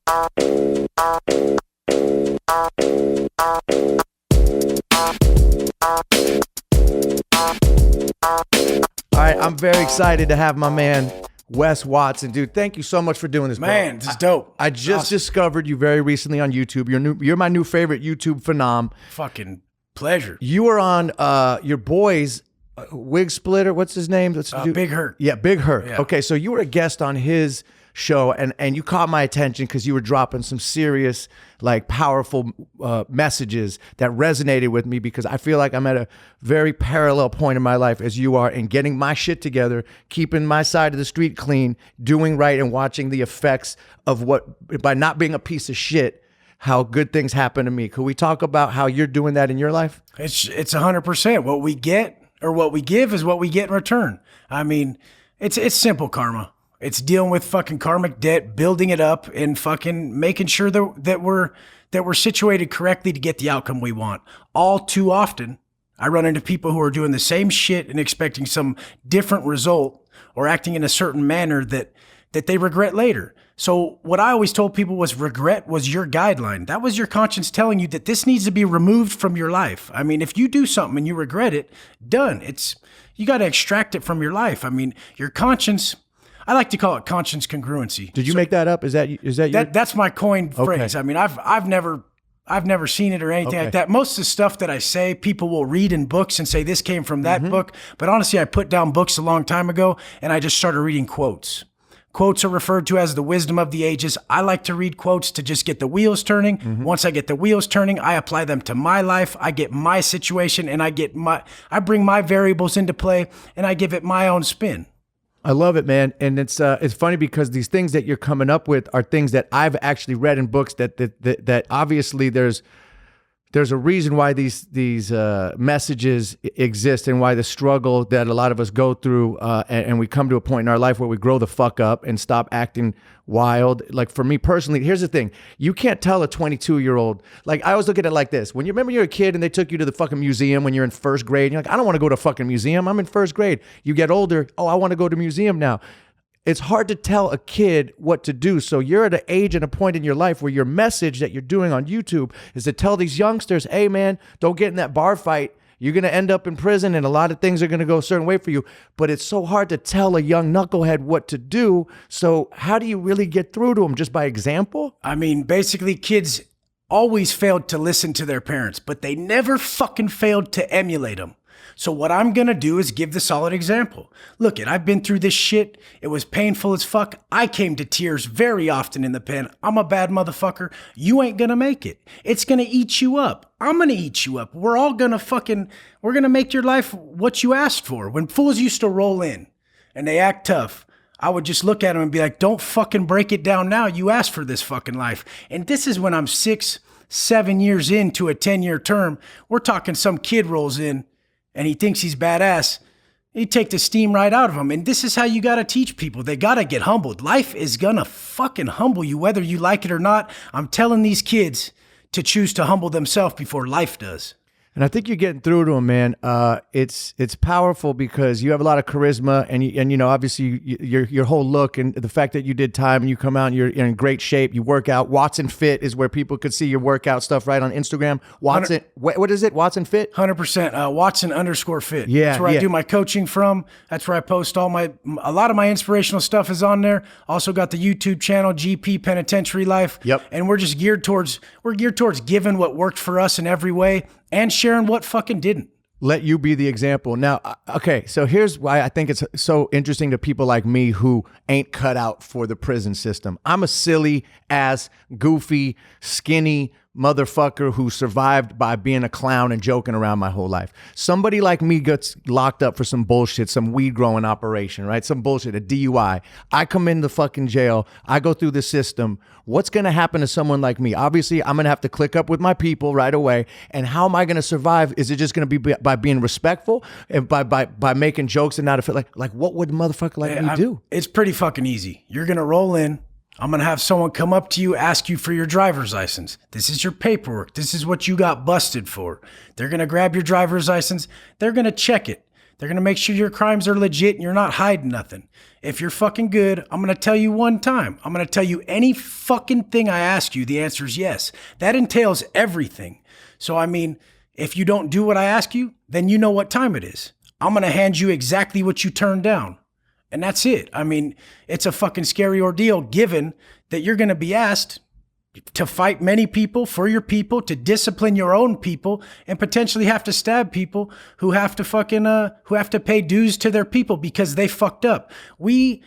All right, I'm very excited to have my man Wes Watson, dude. Thank you so much for doing this, bro. Man, this is dope. I just discovered you very recently on YouTube. You're my new favorite YouTube phenom. Fucking pleasure. You were on your boy's Wig Splitter. What's his name? Big Hurt. Yeah, Big Hurt. Yeah. Okay, so you were a guest on his show, and you caught my attention because you were dropping some serious, like, powerful messages that resonated with me, because I feel like I'm at a very parallel point in my life as you are in getting my shit together, keeping my side of the street clean, doing right, and watching the effects of what, by not being a piece of shit, how good things happen to me. Could we talk about how you're doing that in your life? It's 100%. What we get or what we give is what we get in return. I mean, it's simple karma. It's dealing with fucking karmic debt, building it up, and fucking making sure that we're situated correctly to get the outcome we want. All too often, I run into people who are doing the same shit and expecting some different result, or acting in a certain manner that they regret later. So what I always told people was, regret was your guideline. That was your conscience telling you that this needs to be removed from your life. I mean, if you do something and you regret it, done. You got to extract it from your life. I mean, your conscience, I like to call it conscience congruency. Did you make that up? Is that you? That's my coined phrase. I mean, I've never seen it or anything like that. Most of the stuff that I say, people will read in books and say this came from that book. But honestly, I put down books a long time ago, and I just started reading quotes. Quotes are referred to as the wisdom of the ages. I like to read quotes to just get the wheels turning. Once I get the wheels turning, I apply them to my life. I get my situation, and I bring my variables into play, and I give it my own spin. I love it, man. And it's funny because these things that you're coming up with are things that I've actually read in books that obviously there's a reason why these messages exist, and why the struggle that a lot of us go through, and we come to a point in our life where we grow the fuck up and stop acting wild. Like, for me personally, here's the thing. You can't tell a 22-year-old, like, I always look at it like this. When you remember you're a kid and they took you to the fucking museum when you're in first grade, and you're like, I don't want to go to a fucking museum. I'm in first grade. You get older. Oh, I want to go to museum now. It's hard to tell a kid what to do. So you're at an age and a point in your life where your message that you're doing on YouTube is to tell these youngsters, hey man, don't get in that bar fight. You're going to end up in prison, and a lot of things are going to go a certain way for you. But it's so hard to tell a young knucklehead what to do. So how do you really get through to them? Just by example? I mean, basically, kids always failed to listen to their parents, but they never fucking failed to emulate them. So what I'm going to do is give the solid example. Look, I've been through this shit. It was painful as fuck. I came to tears very often in the pen. I'm a bad motherfucker. You ain't going to make it. It's going to eat you up. I'm going to eat you up. We're all going to we're going to make your life what you asked for. When fools used to roll in and they act tough, I would just look at them and be like, don't fucking break it down now. You asked for this fucking life. And this is when I'm 6-7 years into a 10-year term. We're talking some kid rolls in and he thinks he's badass. You take the steam right out of him. And this is how you got to teach people. They got to get humbled. Life is going to fucking humble you, whether you like it or not. I'm telling these kids to choose to humble themselves before life does. And I think you're getting through to them, man. It's powerful because you have a lot of charisma, and you know, obviously your whole look and the fact that you did time and you come out and you're in great shape. You work out. Watson Fit is where people could see your workout stuff right on Instagram. Watson, what is it? Watson Fit? 100%. Watson_fit. Yeah, that's where I do my coaching from. That's where I post a lot of my inspirational stuff is on there. Also got the YouTube channel, GP Penitentiary Life. Yep. And we're just geared towards giving what worked for us in every way and sharing what fucking didn't. Let you be the example. Now, okay, so here's why I think it's so interesting to people like me who ain't cut out for the prison system. I'm a silly ass, goofy, skinny motherfucker who survived by being a clown and joking around my whole life. Somebody like me gets locked up for some bullshit, some weed growing operation, right? Some bullshit, a DUI. I come in the fucking jail. I go through the system. What's going to happen to someone like me? Obviously, I'm going to have to click up with my people right away. And how am I going to survive? Is it just going to be by being respectful and by making jokes and not feel like what would a motherfucker like me do? It's pretty fucking easy. You're going to roll in. I'm going to have someone come up to you, ask you for your driver's license. This is your paperwork. This is what you got busted for. They're going to grab your driver's license. They're going to check it. They're going to make sure your crimes are legit and you're not hiding nothing. If you're fucking good, I'm going to tell you one time. I'm going to tell you any fucking thing I ask you, the answer is yes. That entails everything. So, I mean, if you don't do what I ask you, then you know what time it is. I'm going to hand you exactly what you turned down. And that's it. I mean, it's a fucking scary ordeal given that you're going to be asked to fight many people for your people, to discipline your own people, and potentially have to stab people who have to fucking who have to pay dues to their people because they fucked up. We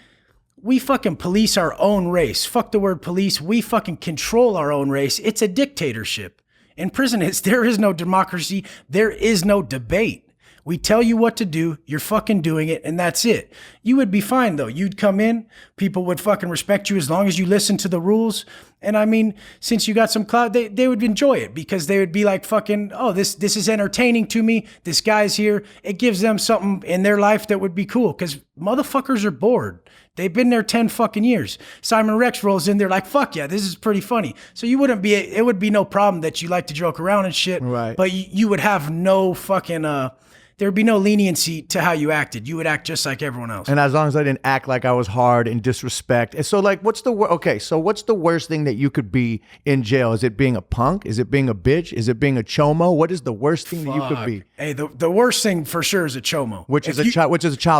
fucking police our own race. Fuck the word police. We fucking control our own race. It's a dictatorship. In prison, there is no democracy. There is no debate. We tell you what to do, you're fucking doing it, and that's it. You would be fine, though. You'd come in, people would fucking respect you as long as you listen to the rules. And I mean, since you got some clout, they would enjoy it because they would be like fucking, oh, this is entertaining to me. This guy's here. It gives them something in their life that would be cool because motherfuckers are bored. They've been there 10 fucking years. Simon Rex rolls in there like, fuck yeah, this is pretty funny. So it would be no problem that you like to joke around and shit. Right. But you would have no fucking, there'd be no leniency to how you acted. You would act just like everyone else. And as long as I didn't act like I was hard and disrespect. And so like, what's the worst thing that you could be in jail? Is it being a punk? Is it being a bitch? Is it being a chomo? What is the worst thing that you could be? Hey, the worst thing for sure is a chomo. Which is a child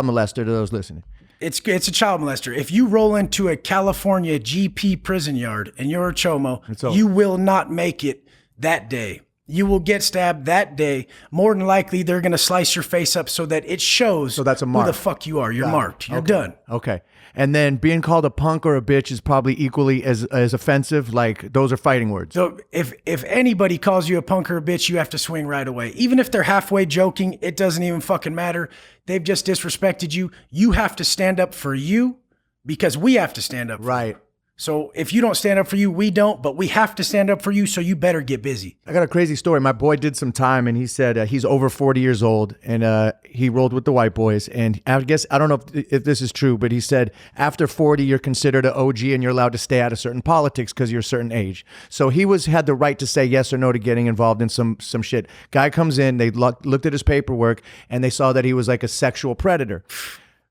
molester to those listening. It's a child molester. If you roll into a California GP prison yard and you're a chomo, you will not make it that day. You will get stabbed that day. More than likely, they're going to slice your face up so that it shows that's a mark. Who the fuck you are. You're marked. You're done. Okay. And then being called a punk or a bitch is probably equally as offensive. Like, those are fighting words. So if anybody calls you a punk or a bitch, you have to swing right away. Even if they're halfway joking, it doesn't even fucking matter. They've just disrespected you. You have to stand up for you because we have to stand up for you. Right. So if you don't stand up for you, we don't, but we have to stand up for you, so you better get busy. I got a crazy story. My boy did some time, and he said he's over 40 years old, and he rolled with the white boys. And I guess, I don't know if this is true, but he said after 40, you're considered an OG, and you're allowed to stay out of certain politics because you're a certain age. So he had the right to say yes or no to getting involved in some shit. Guy comes in, they looked at his paperwork, and they saw that he was like a sexual predator.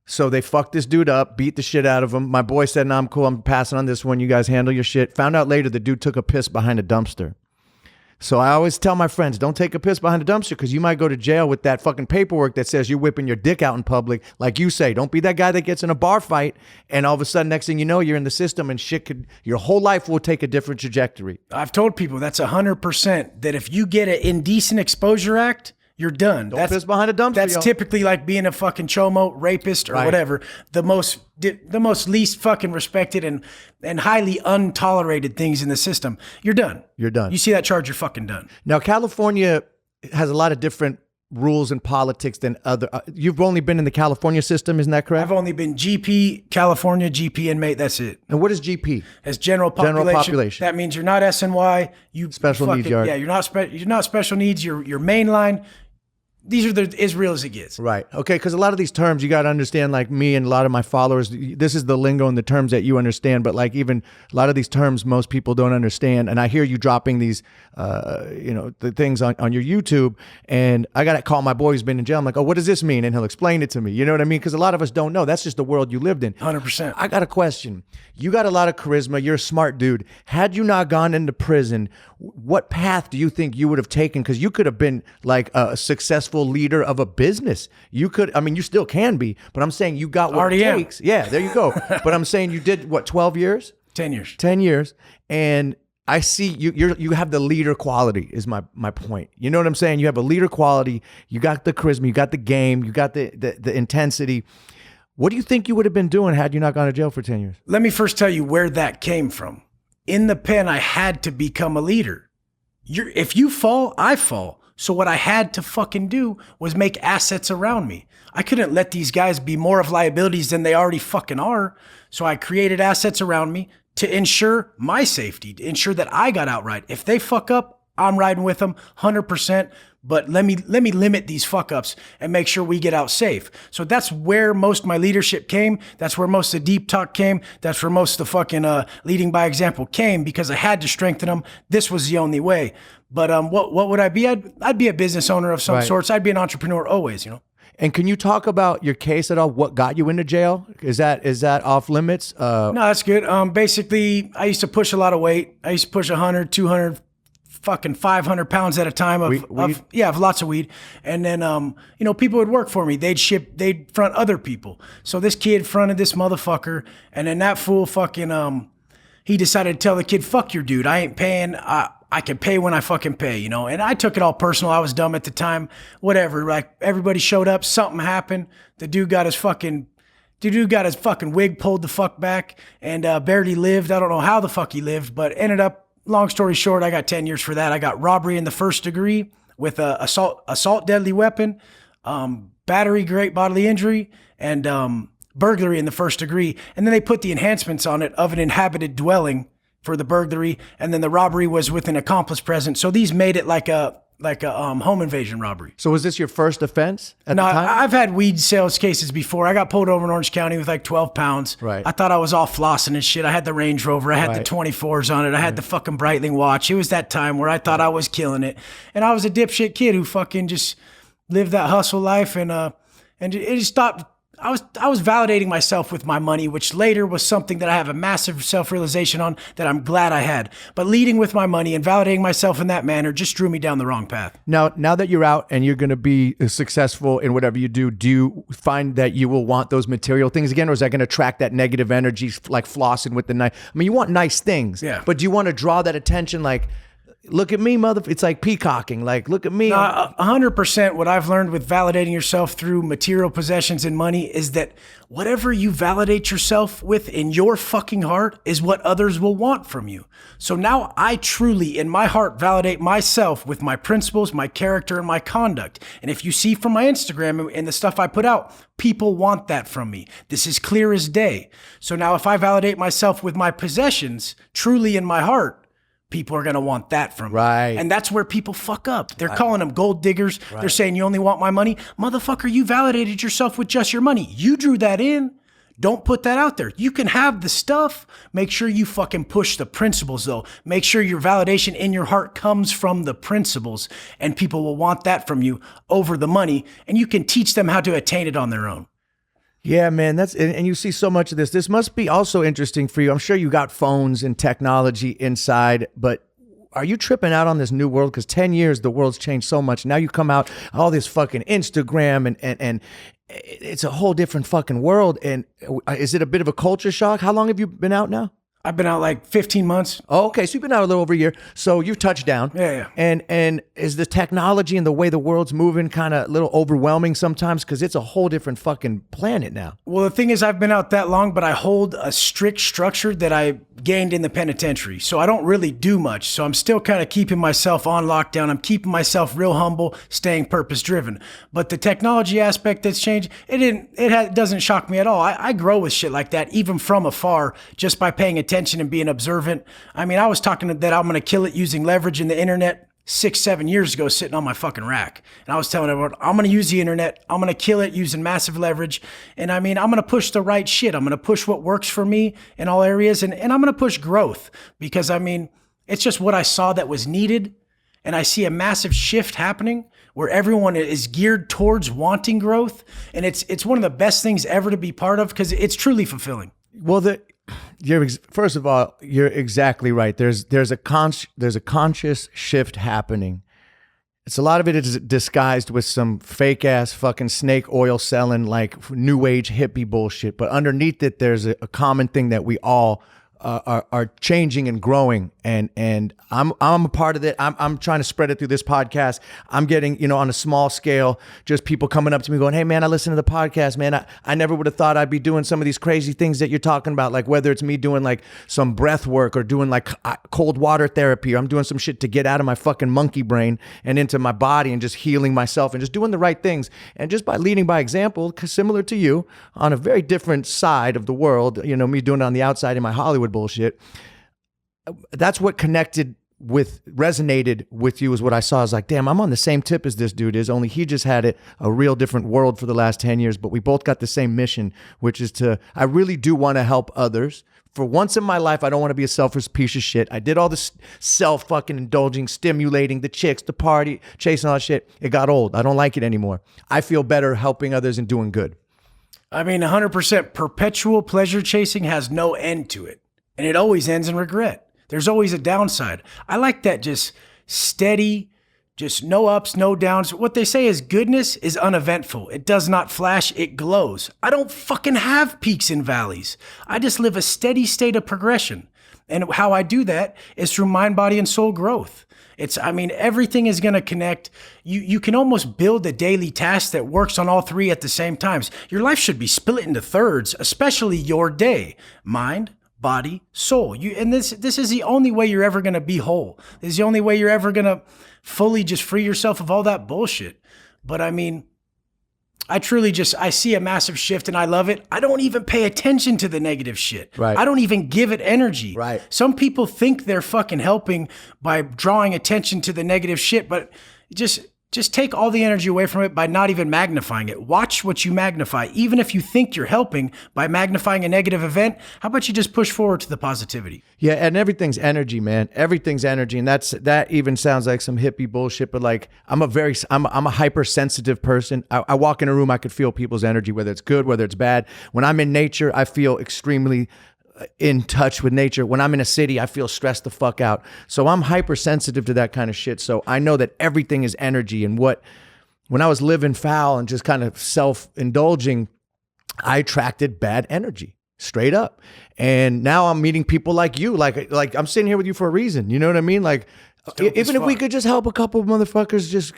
So they fucked this dude up, beat the shit out of him. My boy said, "No, I'm cool. I'm passing on this one. You guys handle your shit." Found out later the dude took a piss behind a dumpster. So I always tell my friends, don't take a piss behind a dumpster because you might go to jail with that fucking paperwork that says you're whipping your dick out in public. Like you say, don't be that guy that gets in a bar fight and all of a sudden, next thing you know, you're in the system and your whole life will take a different trajectory. I've told people that's 100% that if you get an indecent exposure act, you're done. Don't piss behind a dumpster. That's typically like being a fucking chomo, rapist, or whatever. The most least fucking respected and highly untolerated things in the system. You're done. You're done. You see that charge, you're fucking done. Now, California has a lot of different rules and politics than other. You've only been in the California system, isn't that correct? I've only been GP, California, GP inmate. That's it. And what is GP? As general population. That means you're not SNY. You special needs yard. Yeah, you're not special needs. You're mainline. These are as real as it gets. Right. Okay, because a lot of these terms you got to understand, like me and a lot of my followers, this is the lingo and the terms that you understand, but like even a lot of these terms most people don't understand. And I hear you dropping these, the things on your YouTube, and I got to call my boy who's been in jail. I'm like, oh, what does this mean? And he'll explain it to me. You know what I mean? Because a lot of us don't know. That's just the world you lived in. 100%. I got a question. You got a lot of charisma. You're a smart dude. Had you not gone into prison, what path do you think you would have taken? Because you could have been like a successful leader of a business. You could, I mean, you still can be, but I'm saying you got what it takes. Yeah, there you go. But I'm saying you did what, 12 years? 10 years. 10 years. And I see you have the leader quality is my point. You know what I'm saying? You have a leader quality. You got the charisma. You got the game. You got the intensity. What do you think you would have been doing had you not gone to jail for 10 years? Let me first tell you where that came from. In the pen, I had to become a leader. If you fall, I fall. So what I had to fucking do was make assets around me. I couldn't let these guys be more of liabilities than they already fucking are. So I created assets around me to ensure my safety, to ensure that I got out right. If they fuck up, I'm riding with them 100%. But let me limit these fuck ups and make sure we get out safe. So that's where most of my leadership came. That's where most of the deep talk came. That's where most of the fucking leading by example came, because I had to strengthen them. This was the only way. But what would I be? I'd be a business owner of some sorts. I'd be an entrepreneur always, you know. And can you talk about your case at all? What got you into jail? Is that off limits? No, that's good. Basically, I used to push a lot of weight. I used to push 100, 200, fucking 500 pounds at a time of lots of weed. And then, people would work for me. They'd front other people. So this kid fronted this motherfucker. And then that fool fucking, he decided to tell the kid, fuck your dude. I ain't paying. I can pay when I fucking pay, and I took it all personal. I was dumb at the time, whatever. Like everybody showed up, something happened. The dude got his fucking wig pulled the fuck back and barely lived. I don't know how the fuck he lived, but ended up, long story short, I got 10 years for that. I got robbery in the first degree with assault deadly weapon, battery, great bodily injury, and burglary in the first degree. And then they put the enhancements on it of an inhabited dwelling for the burglary, and then the robbery was with an accomplice present. So these made it like a home invasion robbery. So was this your first offense at the time? I've had weed sales cases before. I got pulled over in Orange County with like 12 pounds. Right. I thought I was all flossing and shit. I had the Range Rover. I had the 24s on it. I had the fucking Breitling watch. It was that time where I thought I was killing it. And I was a dipshit kid who fucking just lived that hustle life, and it just stopped. I was validating myself with my money, which later was something that I have a massive self-realization on that I'm glad I had. But leading with my money and validating myself in that manner just drew me down the wrong path. Now that you're out and you're going to be successful in whatever you do you find that you will want those material things again, or is that going to attract that negative energy like flossing with the knife? I mean, you want nice things, but do you want to draw that attention like, look at me, it's like peacocking. Like, look at me. 100% what I've learned with validating yourself through material possessions and money is that whatever you validate yourself with in your fucking heart is what others will want from you. So now I truly, in my heart, validate myself with my principles, my character, and my conduct. And if you see from my Instagram and the stuff I put out, people want that from me. This is clear as day. So now if I validate myself with my possessions, truly in my heart, people are going to want that from me. Right. And that's where people fuck up. They're calling them gold diggers. Right. They're saying, you only want my money. Motherfucker, you validated yourself with just your money. You drew that in. Don't put that out there. You can have the stuff. Make sure you fucking push the principles, though. Make sure your validation in your heart comes from the principles, and people will want that from you over the money, and you can teach them how to attain it on their own. Yeah, man, and you see so much of this. This must be also interesting for you. I'm sure you got phones and technology inside, but are you tripping out on this new world? Because 10 years, the world's changed so much. Now you come out, all this fucking Instagram, and it's a whole different fucking world. And is it a bit of a culture shock? How long have you been out now? I've been out like 15 months. Oh, okay, so you've been out a little over a year. So you've touched down. Yeah. And is the technology and the way the world's moving kind of a little overwhelming sometimes? Because it's a whole different fucking planet now. Well, the thing is, I've been out that long, but I hold a strict structure that I gained in the penitentiary. So I don't really do much. So I'm still kind of keeping myself on lockdown. I'm keeping myself real humble, staying purpose driven. But the technology aspect that's changed, it doesn't shock me at all. I grow with shit like that, even from afar, just by paying attention and being observant. I mean, I was talking that I'm going to kill it using leverage in the internet 6-7 years ago, sitting on my fucking rack. And I was telling everyone, I'm going to use the internet. I'm going to kill it using massive leverage. And I mean, I'm going to push the right shit. I'm going to push what works for me in all areas. And I'm going to push growth because I mean, it's just what I saw that was needed. And I see a massive shift happening where everyone is geared towards wanting growth. And it's one of the best things ever to be part of because it's truly fulfilling. Well, first of all, you're exactly right. There's a conscious shift happening. It's a lot of it is disguised with some fake ass fucking snake oil selling like new age hippie bullshit. But underneath it, there's a common thing that we all are changing and growing, and I'm a part of it. I'm trying to spread it through this podcast. I'm getting, on a small scale, just people coming up to me going, "Hey man, I listen to the podcast, man. I never would have thought I'd be doing some of these crazy things that you're talking about, like whether it's me doing like some breath work or doing like cold water therapy, or I'm doing some shit to get out of my fucking monkey brain and into my body and just healing myself and just doing the right things. And just by leading by example, similar to you, on a very different side of the world, me doing it on the outside in my Hollywood bullshit. That's what connected resonated with you is what I saw. I was like, damn, I'm on the same tip as this dude is, only he just had it a real different world for the last 10 years, but we both got the same mission, which is I really do want to help others. For once in my life, I don't want to be a selfish piece of shit. I did all this self fucking indulging, stimulating, the chicks, the party, chasing all that shit. It got old. I don't like it anymore. I feel better helping others and doing good. I mean, 100% perpetual pleasure chasing has no end to it. And it always ends in regret. There's always a downside. I like that just steady, just no ups, no downs. What they say is goodness is uneventful. It does not flash, it glows. I don't fucking have peaks and valleys. I just live a steady state of progression. And how I do that is through mind, body, and soul growth. Everything is going to connect. You can almost build a daily task that works on all three at the same times. Your life should be split into thirds, especially your day. Mind, body, soul. This is the only way you're ever going to be whole. This is the only way you're ever going to fully just free yourself of all that bullshit. But I truly I see a massive shift and I love it. I don't even pay attention to the negative shit. Right. I don't even give it energy. Right. Some people think they're fucking helping by drawing attention to the negative shit, but just take all the energy away from it by not even magnifying it. Watch what you magnify. Even if you think you're helping by magnifying a negative event, how about you just push forward to the positivity? Yeah, and everything's energy, man. Everything's energy, and that even sounds like some hippie bullshit. But like, I'm a hypersensitive person. I walk in a room, I could feel people's energy, whether it's good, whether it's bad. When I'm in nature, I feel extremely in touch with nature. When I'm in a city, I feel stressed the fuck out. So I'm hypersensitive to that kind of shit. So I know that everything is energy. And when I was living foul and just kind of self-indulging, I attracted bad energy, straight up. And now I'm meeting people like you. Like I'm sitting here with you for a reason. You know what I mean? Like, even if we could just help a couple of motherfuckers just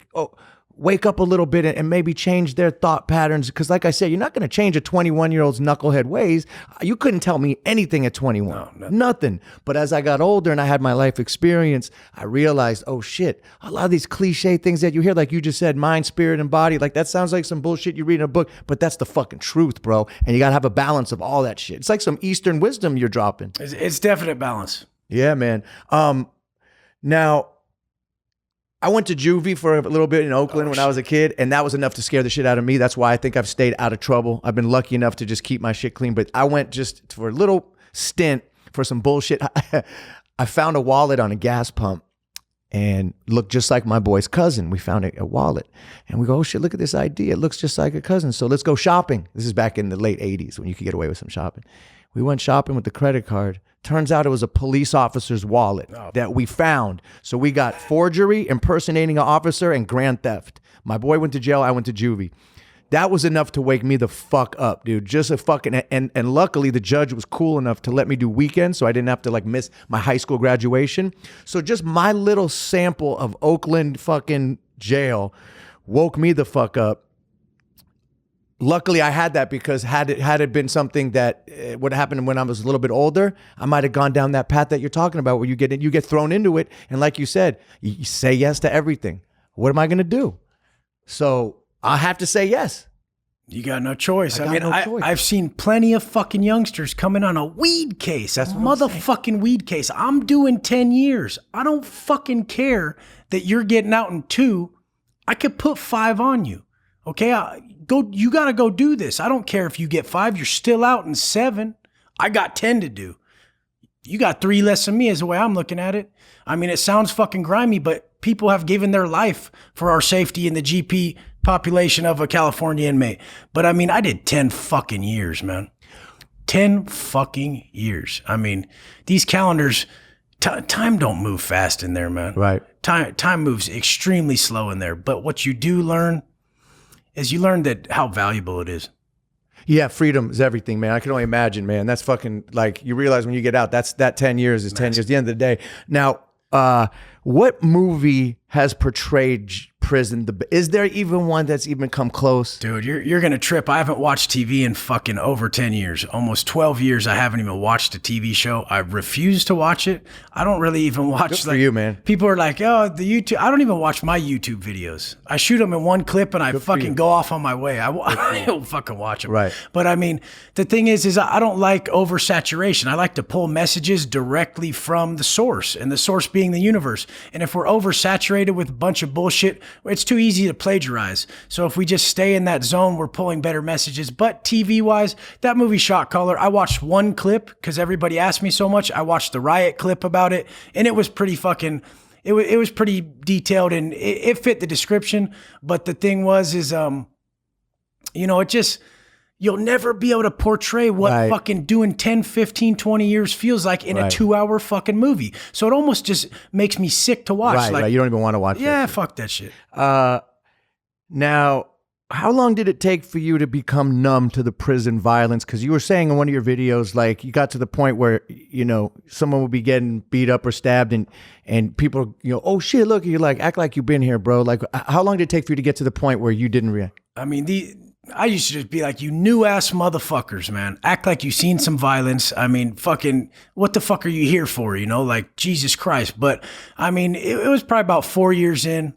wake up a little bit and maybe change their thought patterns. Because like I said, you're not going to change a 21-year-old's knucklehead ways. You couldn't tell me anything at 21. No, nothing. But as I got older and I had my life experience, I realized, oh shit, a lot of these cliche things that you hear, like you just said, mind, spirit, and body, like that sounds like some bullshit you read in a book, but that's the fucking truth, bro. And you got to have a balance of all that shit. It's like some Eastern wisdom you're dropping. It's definite balance. Yeah, man. Now, I went to juvie for a little bit in Oakland when I was a kid, and that was enough to scare the shit out of me. That's why I think I've stayed out of trouble. I've been lucky enough to just keep my shit clean, but I went just for a little stint for some bullshit. I found a wallet on a gas pump and looked just like my boy's cousin. We found a wallet, and we go, oh shit, look at this ID. It looks just like a cousin, so let's go shopping. This is back in the late 80s when you could get away with some shopping. We went shopping with the credit card. Turns out it was a police officer's wallet that we found. So we got forgery, impersonating an officer, and grand theft. My boy went to jail. I went to juvie. That was enough to wake me the fuck up, dude. Just a fucking, and luckily the judge was cool enough to let me do weekends so I didn't have to like miss my high school graduation. So just my little sample of Oakland fucking jail woke me the fuck up. Luckily, I had that because had it been something that would happen when I was a little bit older, I might have gone down that path that you're talking about, where you get thrown into it, and like you said, you say yes to everything. What am I going to do? So I have to say yes. You got no choice. I've seen plenty of fucking youngsters coming on a weed case, a motherfucking weed case. I'm doing 10 years. I don't fucking care that you're getting out in 2. I could put 5 on you. Okay, you got to go do this. I don't care if you get 5, you're still out in 7. I got 10 to do. You got 3 less than me is the way I'm looking at it. I mean, it sounds fucking grimy, but people have given their life for our safety in the GP population of a California inmate. But I mean, I did 10 fucking years, man. 10 fucking years. I mean, these calendars, time don't move fast in there, man. Right. Time moves extremely slow in there. But what you do learn is you learn that how valuable it is. Yeah, freedom is everything, man. I can only imagine, man. That's fucking, like, you realize when you get out, that 10 years is 10 years at the end of the day. Now, what movie has portrayed prison. Is there even one that's even come close? Dude, you're going to trip. I haven't watched TV in fucking over 10 years. Almost 12 years I haven't even watched a TV show. I refuse to watch it. I don't really even watch. Good for you, man. People are like, oh, the YouTube. I don't even watch my YouTube videos. I shoot them in one clip and I fucking go off on my way. I don't fucking watch them. Right. But I mean, the thing is I don't like oversaturation. I like to pull messages directly from the source, and the source being the universe. And if we're oversaturated with a bunch of bullshit, it's too easy to plagiarize. So if we just stay in that zone, we're pulling better messages. But TV-wise, that movie Shot Caller, I watched one clip because everybody asked me so much. I watched the riot clip about it, and it was pretty fucking... It was pretty detailed, and it fit the description. But the thing it just... You'll never be able to portray what fucking doing 10, 15, 20 years feels like in a 2-hour fucking movie. So it almost just makes me sick to watch. Right. You don't even want to watch it. Yeah, fuck that shit. Now, how long did it take for you to become numb to the prison violence? Because you were saying in one of your videos, like, you got to the point where, someone would be getting beat up or stabbed and people, oh shit, look, you're like, act like you've been here, bro. Like, how long did it take for you to get to the point where you didn't react? I mean, I used to just be like, you new ass motherfuckers, man. Act like you've seen some violence. I mean, fucking, what the fuck are you here for? Like, Jesus Christ. But I mean, it was probably about 4 years in,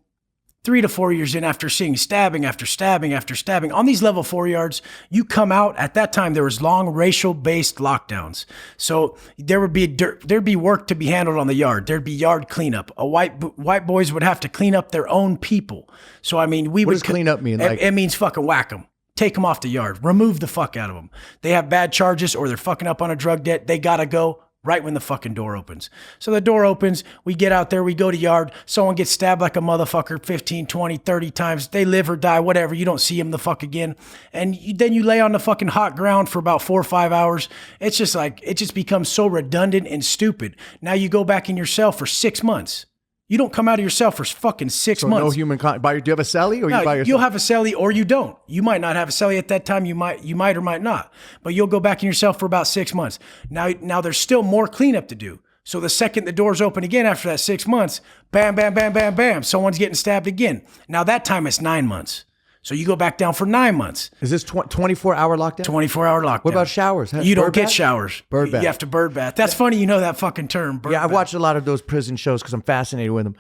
3 to 4 years in, after seeing stabbing after stabbing after stabbing on these level 4 yards. You come out at that time, there was long racial based lockdowns. So there'd be work to be handled on the yard. There'd be yard cleanup. White boys would have to clean up their own people. So, I mean, what does clean up mean? It means fucking whack them. Take them off the yard. Remove the fuck out of them. They have bad charges or they're fucking up on a drug debt. They gotta go right when the fucking door opens. So the door opens, we get out there, we go to yard, someone gets stabbed like a motherfucker 15, 20, 30 times. They live or die, whatever. You don't see them the fuck again. And then you lay on the fucking hot ground for about 4 or 5 hours. It's just like, it just becomes so redundant and stupid. Now you go back in your cell for 6 months. You don't come out of your cell for fucking 6 months. No human contact. Do you have a cellie or you by yourself? You'll have a cellie or you don't. You might not have a cellie at that time. You might or might not. But you'll go back in your cell for about 6 months. Now there's still more cleanup to do. So the second the doors open again after that 6 months, bam, bam, bam, bam, bam, someone's getting stabbed again. Now that time it's 9 months. So you go back down for 9 months. Is this 24-hour lockdown? 24-hour lockdown. What about showers? You don't get showers. Bird bath. You have to bird bath. That's funny. You know that fucking term. Bird yeah, I've bath. watched a lot of those prison shows because I'm fascinated with them.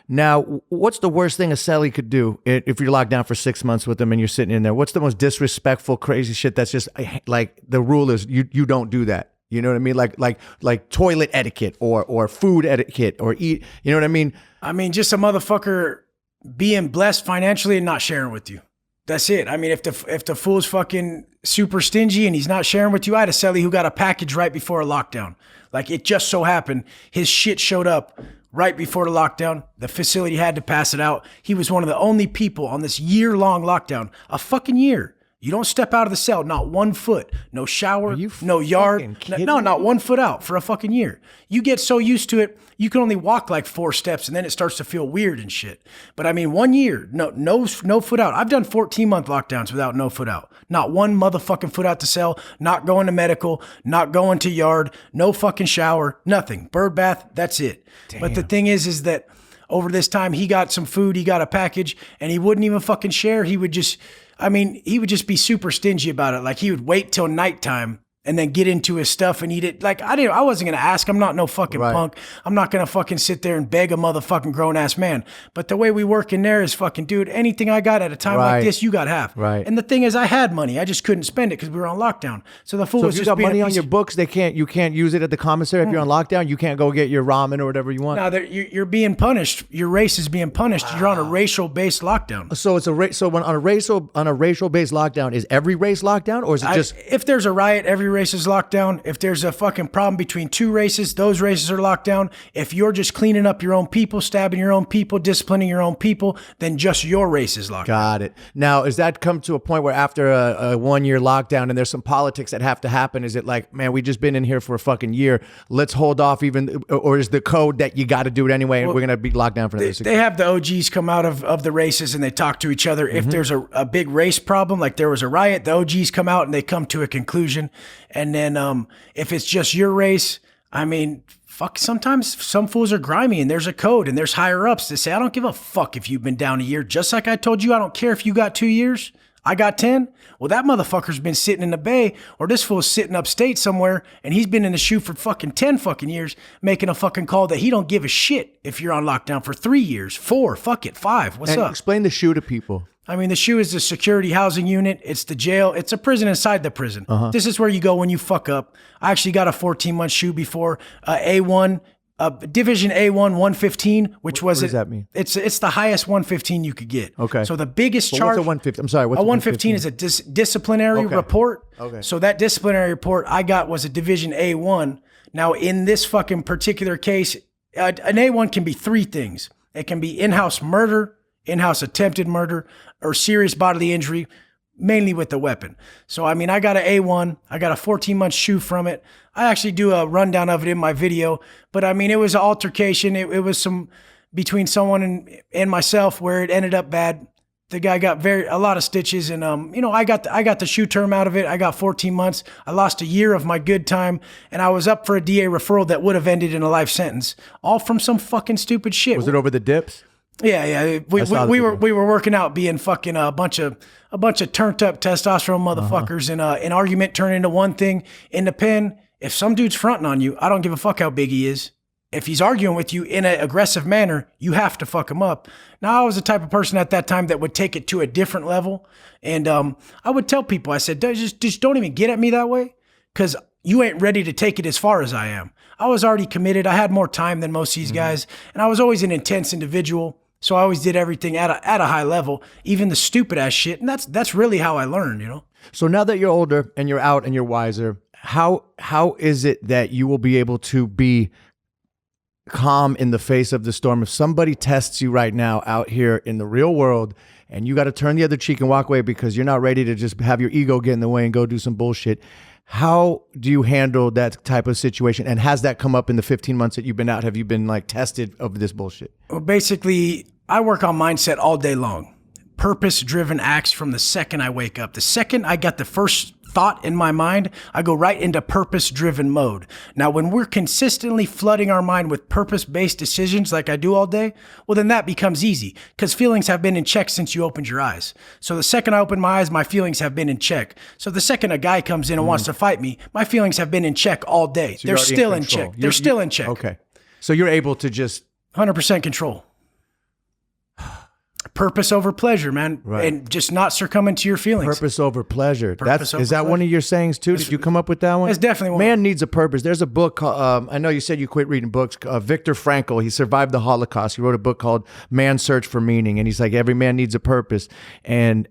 Now, what's the worst thing a cellie could do if you're locked down for 6 months with them and you're sitting in there? What's the most disrespectful, crazy shit that's just like the rule is you don't do that? You know what I mean? Like toilet etiquette or food etiquette or eat. You know what I mean? I mean, just a motherfucker being blessed financially and not sharing with you. That's it. I mean, if the fool's fucking super stingy and he's not sharing with you, I had a cellie who got a package right before a lockdown. Like, it just so happened his shit showed up right before the lockdown. The facility had to pass it out. He was one of the only people on this year-long lockdown. A fucking year. You don't step out of the cell, not 1 foot. No shower, no yard. No, not 1 foot out for a fucking year. You get so used to it, you can only walk like 4 steps and then it starts to feel weird and shit. But I mean, 1 year, no foot out. I've done 14-month lockdowns without no foot out. Not one motherfucking foot out the cell, not going to medical, not going to yard, no fucking shower, nothing. Bird bath, that's it. Damn. But the thing is that over this time, he got some food, he got a package, and he wouldn't even fucking share. He would just be super stingy about it. Like, he would wait till nighttime and then get into his stuff and eat it. Like, I wasn't going to ask. I'm not no fucking punk. I'm not going to fucking sit there and beg a motherfucking grown-ass man. But the way we work in there is fucking, dude, anything I got at a time like this, you got half. Right. And the thing is, I had money. I just couldn't spend it because we were on lockdown. So the fool was just being money on your books, you can't use it at the commissary. If you're on lockdown, you can't go get your ramen or whatever you want. Now, you're being punished. Your race is being punished. You're on a racial-based lockdown. So it's on a racial-based lockdown, is every race locked down, or is it just... If there's a riot, every race is locked down. If there's a fucking problem between 2 races, those races are locked down. If you're just cleaning up your own people, stabbing your own people, disciplining your own people, then just your race is locked down. Got it. Now, is that come to a point where after a 1 year lockdown and there's some politics that have to happen, is it like, man, we just been in here for a fucking year, let's hold off even, or is the code that you got to do it anyway and we're going to be locked down for this? They have the OGs come out of the races and they talk to each other. If there's a big race problem, like there was a riot, the OGs come out and they come to a conclusion. And then if it's just your race, I mean, fuck, sometimes some fools are grimy and there's a code and there's higher ups that say, I don't give a fuck if you've been down a year. Just like I told you, I don't care if you got 2 years. I got 10. Well, that motherfucker's been sitting in the bay, or this fool's sitting upstate somewhere and he's been in the shoe for fucking 10 fucking years making a fucking call that he don't give a shit if you're on lockdown for 3 years, 4, fuck it, 5. What's up? Explain the shoe to people. I mean, the shoe is the security housing unit. It's the jail. It's a prison inside the prison. This is where you go when you fuck up. I actually got a 14-month shoe before, A1, Division A1 115, which was what does that mean? It's the highest 115 you could get. Okay. So the biggest But charge. what's a 115? I'm sorry. What's a 115 is a disciplinary report. Okay. So that disciplinary report I got was a Division A1. Now in this fucking particular case, an A1 can be 3 things. It can be in-house murder, in-house attempted murder, or serious bodily injury, mainly with the weapon. So, I mean, I got an A1. I got a 14-month shoe from it. I actually do a rundown of it in my video. But, I mean, it was an altercation. It was some between someone and myself where it ended up bad. The guy got a lot of stitches. And, I got the shoe term out of it. I got 14 months. I lost a year of my good time. And I was up for a DA referral that would have ended in a life sentence. All from some fucking stupid shit. Was it over the dips? Yeah. We were working out being fucking a bunch of turned up testosterone motherfuckers, and an argument turned into one thing in the pen. If some dude's fronting on you, I don't give a fuck how big he is. If he's arguing with you in an aggressive manner, you have to fuck him up. Now, I was the type of person at that time that would take it to a different level. And I would tell people, I said, just don't even get at me that way, because you ain't ready to take it as far as I am. I was already committed. I had more time than most of these guys. And I was always an intense individual. So I always did everything at a high level, even the stupid ass shit. And that's really how I learned, you know? So now that you're older and you're out and you're wiser, how is it that you will be able to be calm in the face of the storm? If somebody tests you right now out here in the real world and you got to turn the other cheek and walk away because you're not ready to just have your ego get in the way and go do some bullshit, how do you handle that type of situation? And has that come up in the 15 months that you've been out? Have you been like tested of this bullshit? Well, basically, I work on mindset all day long. Purpose-driven acts from the second I wake up. The second I got the first thought in my mind, I go right into purpose-driven mode. Now, when we're consistently flooding our mind with purpose-based decisions like I do all day, well, then that becomes easy because feelings have been in check since you opened your eyes. So the second I open my eyes, my feelings have been in check. So the second a guy comes in and wants to fight me, my feelings have been in check all day. So they're still in check. They're still in check. Okay. So you're able to just 100% control. Purpose over pleasure, man. Right. And just not succumbing to your feelings. Purpose over pleasure. Purpose over is that pleasure. one of your sayings too? Did you come up with that one? It's definitely one. Man needs a purpose. There's a book called, I know you said you quit reading books. Viktor Frankl, he survived the Holocaust. He wrote a book called Man's Search for Meaning. And he's like, every man needs a purpose. And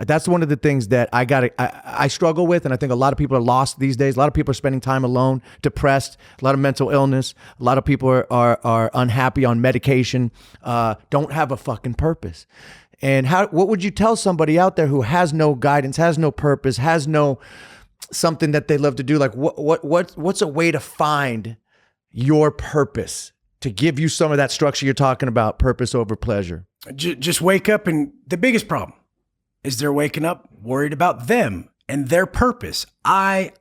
that's one of the things that I struggle with. And I think a lot of people are lost these days. A lot of people are spending time alone, depressed, a lot of mental illness. A lot of people are unhappy on medication, don't have a fucking purpose. And what would you tell somebody out there who has no guidance, has no purpose, has no something that they love to do? Like what's a way to find your purpose, to give you some of that structure you're talking about, purpose over pleasure? Just wake up, and the biggest problem is they're waking up worried about them and their purpose. I,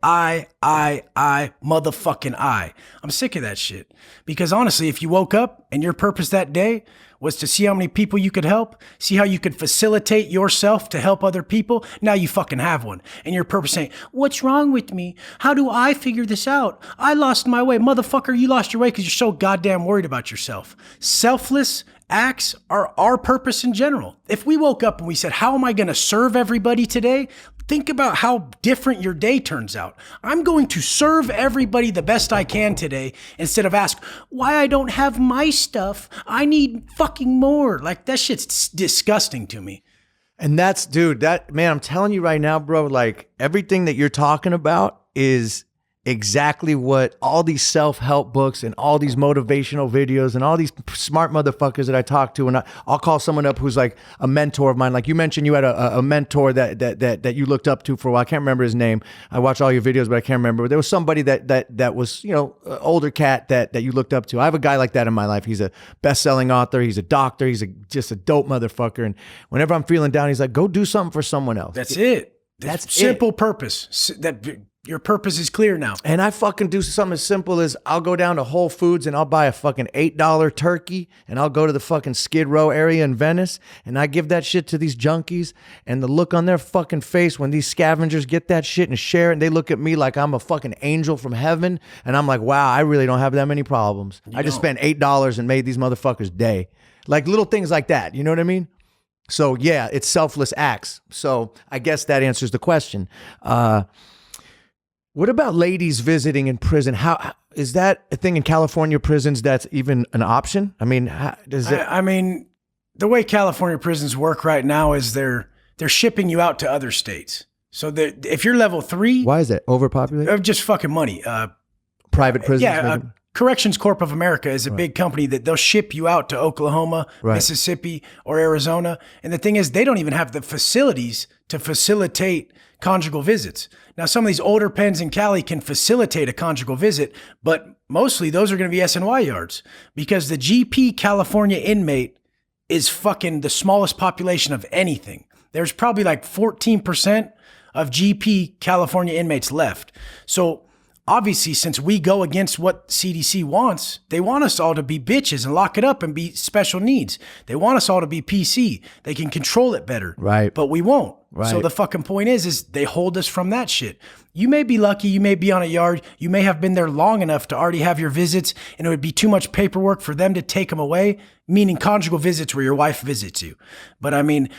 motherfucking I. I'm sick of that shit. Because honestly, if you woke up and your purpose that day was to see how many people you could help, see how you could facilitate yourself to help other people, now you fucking have one. And your purpose saying, what's wrong with me? How do I figure this out? I lost my way. Motherfucker, you lost your way because you're so goddamn worried about yourself. Selfless acts are our purpose in general. If we woke up and we said, how am I going to serve everybody today? Think about how different your day turns out. I'm going to serve everybody the best I can today instead of ask why I don't have my stuff. I need fucking more. Like that shit's disgusting to me. And man, I'm telling you right now, bro, like everything that you're talking about is exactly what all these self-help books and all these motivational videos and all these smart motherfuckers that I talk to, and I'll call someone up who's like a mentor of mine. Like you mentioned, you had a mentor that you looked up to for a while. I can't remember his name. I watch all your videos, but I can't remember. There was somebody that was, you know, an older cat that you looked up to. I have a guy like that in my life. He's a best-selling author. He's a doctor. He's just a dope motherfucker. And whenever I'm feeling down, he's like, go do something for someone else. That's it. That's simple purpose. That Your purpose is clear now. And I fucking do something as simple as I'll go down to Whole Foods and I'll buy a fucking $8 turkey and I'll go to the fucking Skid Row area in Venice and I give that shit to these junkies, and the look on their fucking face when these scavengers get that shit and share it, and they look at me like I'm a fucking angel from heaven, and I'm like, wow, I really don't have that many problems. I just spent $8 and made these motherfuckers' day. Like little things like that, you know what I mean? So yeah, it's selfless acts. So I guess that answers the question. What about ladies visiting in prison? How is that a thing in California prisons that's even an option? I mean, does it? I mean, the way California prisons work right now is they're shipping you out to other states. So that if you're level 3, Why is it overpopulated? just fucking money. Private prisons. Yeah, Corrections Corp of America is a big company that they'll ship you out to Oklahoma, Mississippi, or Arizona. And the thing is, they don't even have the facilities to facilitate conjugal visits. Now, some of these older pens in Cali can facilitate a conjugal visit, but mostly those are going to be SNY yards because the GP California inmate is fucking the smallest population of anything. There's probably like 14% of GP California inmates left. So obviously, since we go against what CDC wants, they want us all to be bitches and lock it up and be special needs. They want us all to be PC. They can control it better. Right. But we won't. Right. So the fucking point is they hold us from that shit. You may be lucky. You may be on a yard. You may have been there long enough to already have your visits, and it would be too much paperwork for them to take them away, meaning conjugal visits where your wife visits you. But I mean,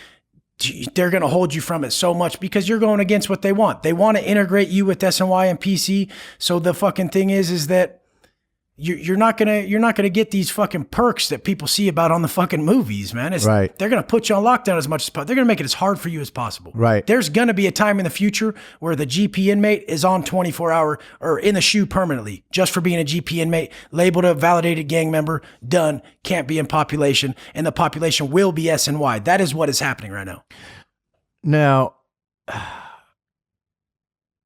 they're going to hold you from it so much because you're going against what they want. They want to integrate you with SNY and PC. So the fucking thing is that you're not gonna get these fucking perks that people see about on the fucking movies, man. Right. They're gonna put you on lockdown as much as possible. They're gonna make it as hard for you as possible. Right. There's gonna be a time in the future where the GP inmate is on 24-hour or in the shoe permanently just for being a GP inmate, labeled a validated gang member, done, can't be in population, and the population will be SNY. That is what is happening right now. Now,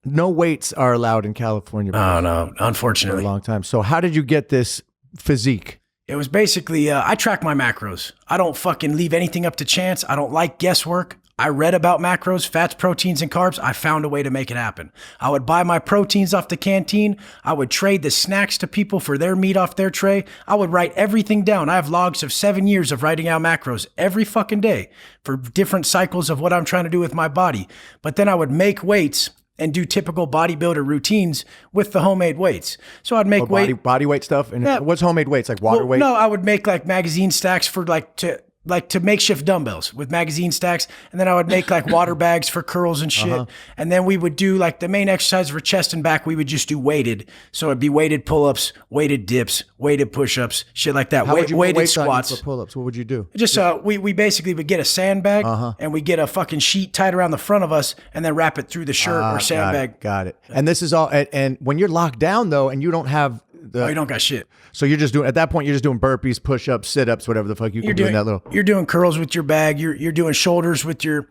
no weights are allowed in California. Oh, no, For unfortunately. a long time. So how did you get this physique? It was basically, I track my macros. I don't fucking leave anything up to chance. I don't like guesswork. I read about macros, fats, proteins, and carbs. I found a way to make it happen. I would buy my proteins off the canteen. I would trade the snacks to people for their meat off their tray. I would write everything down. I have logs of 7 years of writing out macros every fucking day for different cycles of what I'm trying to do with my body. But then I would make weights and do typical bodybuilder routines with the homemade weights. So I'd make Body weight stuff? And what's homemade weights? Like water weight? No, I would make like magazine stacks for to makeshift dumbbells with magazine stacks. And then I would make like water bags for curls and shit. And then we would do like the main exercise for chest and back. We would just do weighted. So it'd be weighted pull-ups, weighted dips, weighted push-ups, shit like that. How would you put weighted weights on you squats. for pull-ups? What would you do? Just we basically would get a sandbag and we get a fucking sheet tied around the front of us and then wrap it through the shirt or sandbag. Got it. And this is all. And when you're locked down though, and you don't have Oh, you don't got shit. So you're just doing, at that point, you're just doing burpees, push-ups, sit-ups, whatever the fuck you can do in that little. You're doing curls with your bag. You're doing shoulders with your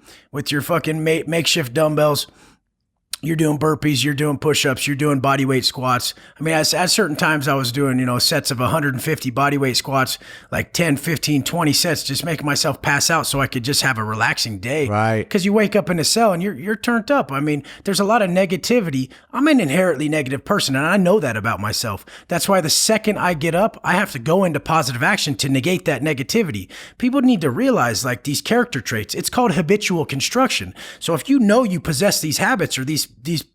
fucking makeshift dumbbells. You're doing burpees, you're doing push-ups, you're doing body weight squats. I mean, at certain times I was doing, sets of 150 body weight squats, like 10, 15, 20 sets, just making myself pass out so I could just have a relaxing day. Right. Because you wake up in a cell and you're turned up. I mean, there's a lot of negativity. I'm an inherently negative person, and I know that about myself. That's why the second I get up, I have to go into positive action to negate that negativity. People need to realize, like, these character traits, it's called habitual construction. So if you know you possess these habits or these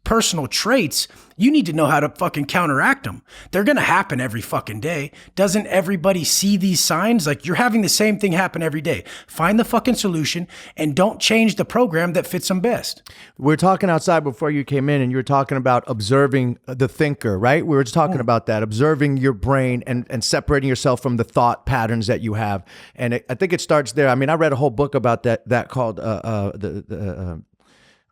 personal traits, you need to know how to fucking counteract them. They're going to happen every fucking day. Doesn't everybody see these signs? Like, you're having the same thing happen every day. Find the fucking solution and don't change the program that fits them best. We were talking outside before you came in, and you were talking about observing the thinker, right? We were just talking about that, observing your brain and separating yourself from the thought patterns that you have. And I think it starts there. I mean, I read a whole book about that called the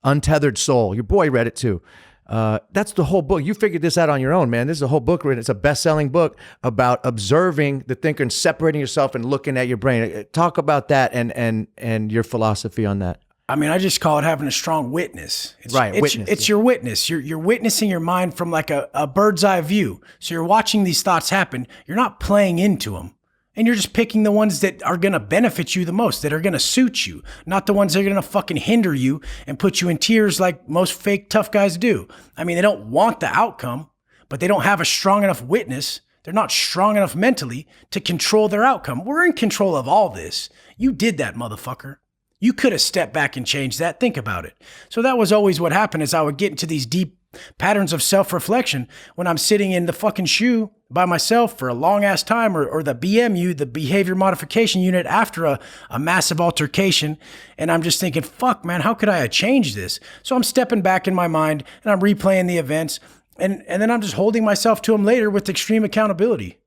Untethered Soul. Your boy read it too. That's the whole book. You figured this out on your own, man. This is a whole book written. It's a best-selling book about observing the thinker and separating yourself and looking at your brain. Talk about that and your philosophy on that. I mean, I just call it having a strong witness. Witness. It's your witness. You're witnessing your mind from like a bird's eye view. So you're watching these thoughts happen. You're not playing into them. And you're just picking the ones that are going to benefit you the most, that are going to suit you, not the ones that are going to fucking hinder you and put you in tears like most fake tough guys do. I mean, they don't want the outcome, but they don't have a strong enough witness. They're not strong enough mentally to control their outcome. We're in control of all this. You did that, motherfucker. You could have stepped back and changed that. Think about it. So that was always what happened, is I would get into these deep patterns of self-reflection when I'm sitting in the fucking shoe by myself for a long ass time, or the BMU, the behavior modification unit, after a massive altercation. And I'm just thinking, fuck, man, how could I have changed this? So I'm stepping back in my mind and I'm replaying the events, and then I'm just holding myself to them later with extreme accountability.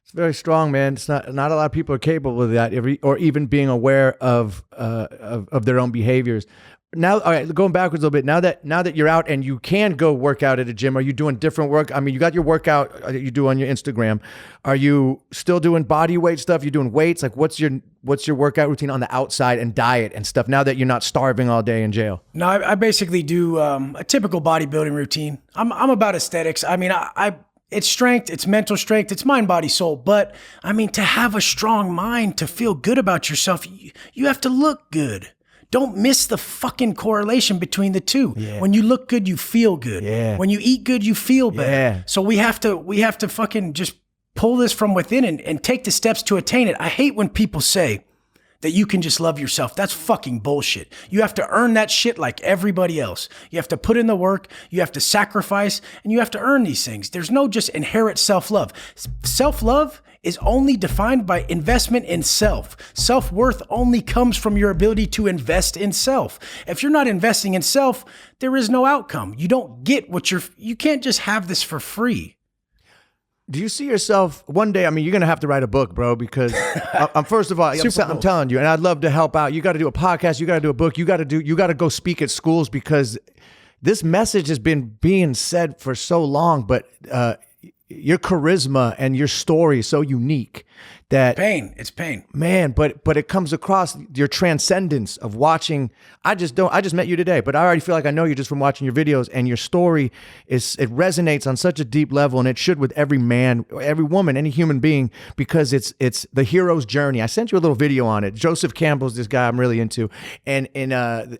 It's very strong, man. It's not a lot of people are capable of that, or even being aware of their own behaviors. Now, all right, going backwards a little bit. Now that you're out and you can go work out at a gym, are you doing different work? I mean, you got your workout that you do on your Instagram. Are you still doing body weight stuff? You doing weights? Like, what's your workout routine on the outside, and diet and stuff, now that you're not starving all day in jail? No, I basically do a typical bodybuilding routine. I'm about aesthetics. I mean, it's strength, it's mental strength, it's mind, body, soul. But I mean, to have a strong mind, to feel good about yourself, you have to look good. Don't miss the fucking correlation between the two. Yeah. When you look good, you feel good. Yeah. When you eat good, you feel better. Yeah. So we have to fucking just pull this from within and take the steps to attain it. I hate when people say that you can just love yourself. That's fucking bullshit. You have to earn that shit like everybody else. You have to put in the work, you have to sacrifice, and you have to earn these things. There's no just inherent self-love. Self-love is only defined by investment in self. Self-worth only comes from your ability to invest in self. If you're not investing in self, there is no outcome. You don't get you can't just have this for free. Do you see yourself one day? I mean, you're going to have to write a book, bro, because I'm first of all, I'm telling you, and I'd love to help out. You got to do a podcast. You got to do a book. You got to go speak at schools, because this message has been being said for so long, but your charisma and your story is so unique that it's pain, man. But it comes across your transcendence of watching. I just met you today, but I already feel like I know you just from watching your videos, and your story it resonates on such a deep level, and it should with every man, every woman, any human being, because it's the hero's journey. I sent you a little video on it. Joseph Campbell's this guy I'm really into, and in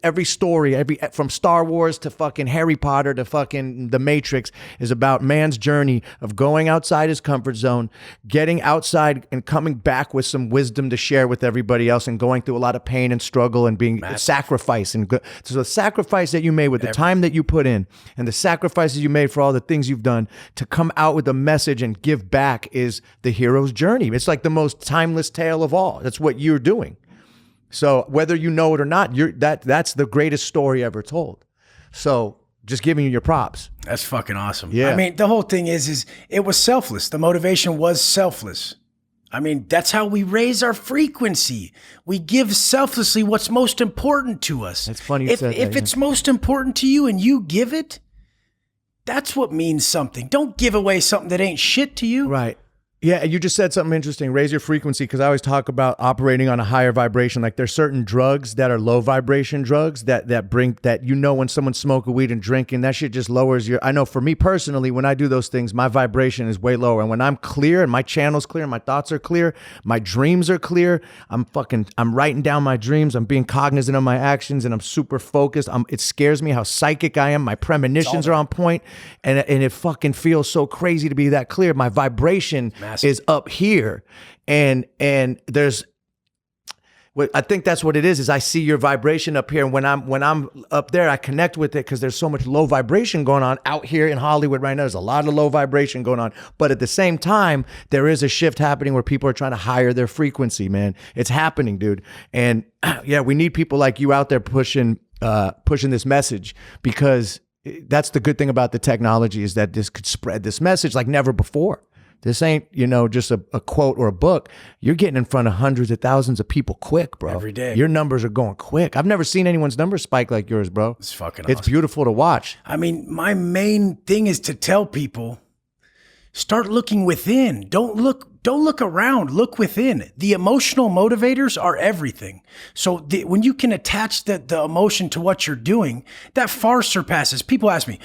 every story, from Star Wars to fucking Harry Potter to fucking The Matrix, is about man's journey of going outside his comfort zone, getting outside and coming back with some wisdom to share with everybody else, and going through a lot of pain and struggle and being sacrifice. And so the sacrifice that you made with the time that you put in, and the sacrifices you made for all the things you've done to come out with a message and give back, is the hero's journey. It's like the most timeless tale of all. That's what you're doing. So whether you know it or not, that's the greatest story ever told. So just giving you your props. That's fucking awesome. Yeah. I mean, the whole thing is it was selfless. The motivation was selfless. I mean, that's how we raise our frequency. We give selflessly what's most important to us. That's funny you said that. If it's most important to you and you give it, that's what means something. Don't give away something that ain't shit to you. Right. Yeah, you just said something interesting. Raise your frequency, because I always talk about operating on a higher vibration. Like, there's certain drugs that are low vibration drugs that bring that, when someone's smoking weed and drinking, that shit just lowers your. I know for me personally, when I do those things, my vibration is way lower. And when I'm clear and my channel's clear, and my thoughts are clear, my dreams are clear. I'm writing down my dreams. I'm being cognizant of my actions, and I'm super focused. It scares me how psychic I am. My premonitions are on point, and it fucking feels so crazy to be that clear. My vibration is up here, and there's I think that's what it is I see your vibration up here, and when I'm up there, I connect with it, because there's so much low vibration going on out here in Hollywood right now. There's a lot of low vibration going on, but at the same time, there is a shift happening where people are trying to higher their frequency, man. It's happening, dude. And yeah, we need people like you out there pushing this message, because that's the good thing about the technology, is that this could spread this message like never before. This ain't, just a quote or a book. You're getting in front of hundreds of thousands of people quick, bro. Every day. Your numbers are going quick. I've never seen anyone's numbers spike like yours, bro. It's fucking awesome. It's beautiful to watch. I mean, my main thing is to tell people, start looking within. Don't look around. Look within. The emotional motivators are everything. So when you can attach the emotion to what you're doing, that far surpasses. People ask me,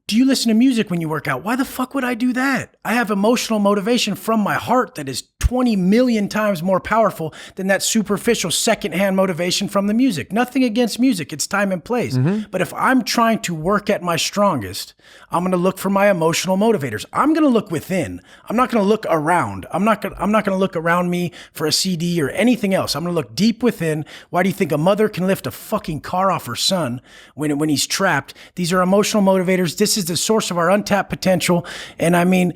do you listen to music when you work out? Why the fuck would I do that? I have emotional motivation from my heart that is 20 million times more powerful than that superficial secondhand motivation from the music. Nothing against music. It's time and place. But if I'm trying to work at my strongest, I'm going to look for my emotional motivators. I'm going to look within. I'm not going to look around. I'm not going to look around me for a CD or anything else. I'm going to look deep within. Why do you think a mother can lift a fucking car off her son when he's trapped? These are emotional motivators. This is the source of our untapped potential. And I mean,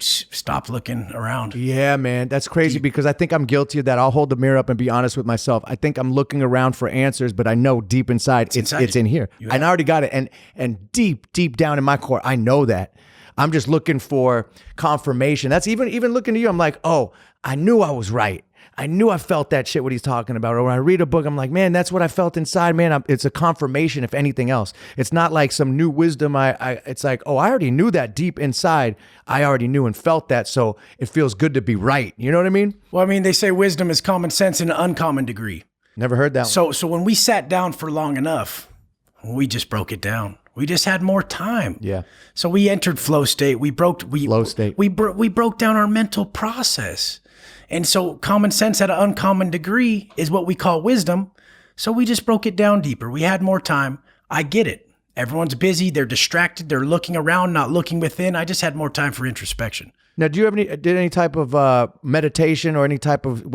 stop looking around. Yeah, man. That's crazy because I think I'm guilty of that. I'll hold the mirror up and be honest with myself. I think I'm looking around for answers, but I know deep inside it's in here. And I already got it. And deep down in my core, I know that. I'm just looking for confirmation. That's even looking to you. I'm like, oh, I knew I was right. I knew I felt that shit what he's talking about. Or when I read a book, I'm like, man, that's what I felt inside, man. It's a confirmation, if anything else. It's not like some new wisdom. It's like, oh, I already knew that deep inside. I already knew and felt that, so it feels good to be right. You know what I mean? Well, I mean, they say wisdom is common sense in an uncommon degree. Never heard that one. So when we sat down for long enough, we just broke it down. We just had more time. Yeah. So we entered flow state. Flow state. We broke down our mental process. And so common sense at an uncommon degree is what we call wisdom. So we just broke it down deeper. We had more time. I get it. Everyone's busy. They're distracted. They're looking around, not looking within. I just had more time for introspection. Now, do you have any type of meditation or any type of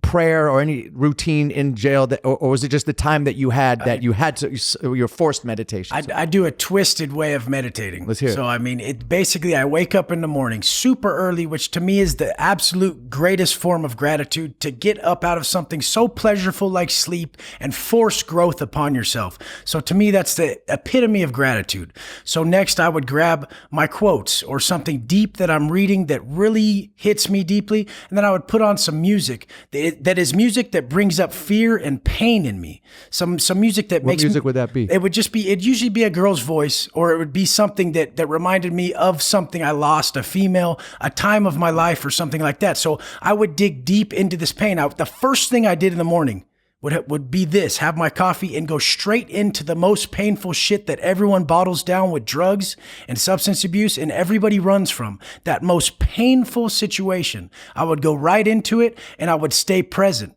prayer or any routine in jail, or was it just the time that you had your forced meditation? I do a twisted way of meditating. Let's hear it. So I mean, basically I wake up in the morning super early, which to me is the absolute greatest form of gratitude, to get up out of something so pleasurable like sleep and force growth upon yourself. So to me, that's the epitome of gratitude. So next I would grab my quotes or something deep that I'm reading that really hits me deeply. And then I would put on some music that is music that brings up fear and pain in me. Some music that makes What music would that be? It'd usually be a girl's voice, or it would be something that reminded me of something I lost, a female, a time of my life or something like that. So I would dig deep into this pain. The first thing I did in the morning would be this: have my coffee and go straight into the most painful shit that everyone bottles down with drugs and substance abuse and everybody runs from. That most painful situation. I would go right into it and I would stay present.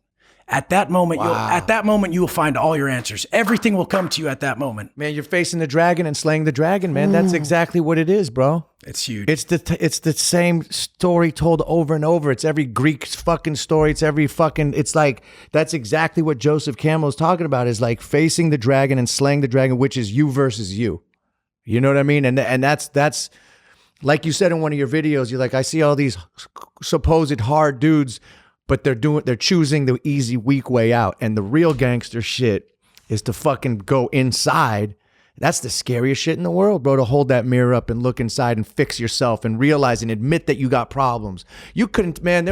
At that moment, you will find all your answers. Everything will come to you at that moment. Man, you're facing the dragon and slaying the dragon, man. That's exactly what it is, bro. It's huge. It's the same story told over and over. It's every Greek fucking story. It's like, that's exactly what Joseph Campbell is talking about, is like facing the dragon and slaying the dragon, which is you versus you. You know what I mean? And that's like you said in one of your videos, you're like, I see all these supposed hard dudes, but they're choosing the easy, weak way out. And the real gangster shit is to fucking go inside. That's the scariest shit in the world, bro, to hold that mirror up and look inside and fix yourself and realize and admit that you got problems. You couldn't, man,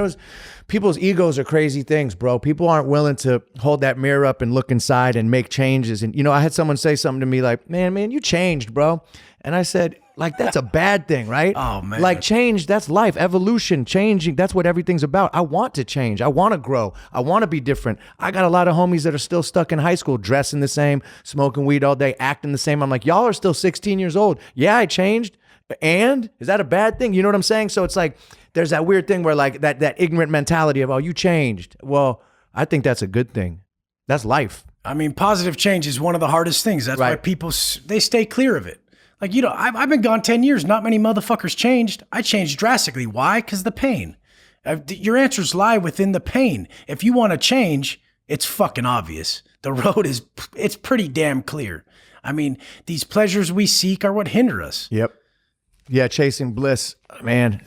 people's egos are crazy things, bro. People aren't willing to hold that mirror up and look inside and make changes. And, I had someone say something to me like, man, you changed, bro. And I said, like, that's a bad thing, right? Oh, man. Like, change, that's life, evolution, changing. That's what everything's about. I want to change. I want to grow. I want to be different. I got a lot of homies that are still stuck in high school, dressing the same, smoking weed all day, acting the same. I'm like, y'all are still 16 years old. Yeah, I changed. And is that a bad thing? You know what I'm saying? So it's like, there's that weird thing where like that ignorant mentality of, oh, you changed. Well, I think that's a good thing. That's life. I mean, positive change is one of the hardest things. That's why people, they stay clear of it. Like, I've been gone 10 years. Not many motherfuckers changed. I changed drastically. Why? Because the pain. Your answers lie within the pain. If you want to change, it's fucking obvious. The road it's pretty damn clear. I mean, these pleasures we seek are what hinder us. Yep. Yeah, chasing bliss, man.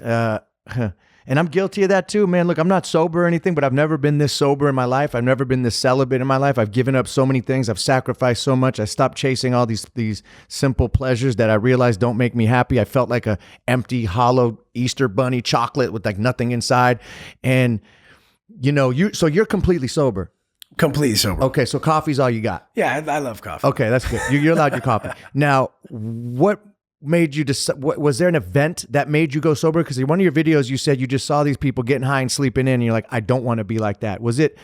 And I'm guilty of that too, man. Look, I'm not sober or anything, but I've never been this sober in my life. I've never been this celibate in my life. I've given up so many things. I've sacrificed so much. I stopped chasing all these simple pleasures that I realized don't make me happy. I felt like a empty, hollow Easter bunny chocolate with like nothing inside. And so you're completely sober. Completely sober. Okay, so coffee's all you got. Yeah, I love coffee. Okay, that's good. You're allowed your coffee. Now, what made you was there an event that made you go sober? Because in one of your videos you said you just saw these people getting high and sleeping in and you're like, I don't want to be like that. Was it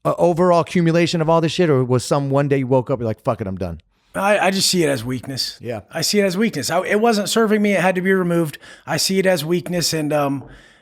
an overall accumulation of all this shit, or was one day you woke up, you're like, fuck it, I'm done? I just see it as weakness. Yeah. I see it as weakness. It wasn't serving me. It had to be removed. I see it as weakness. And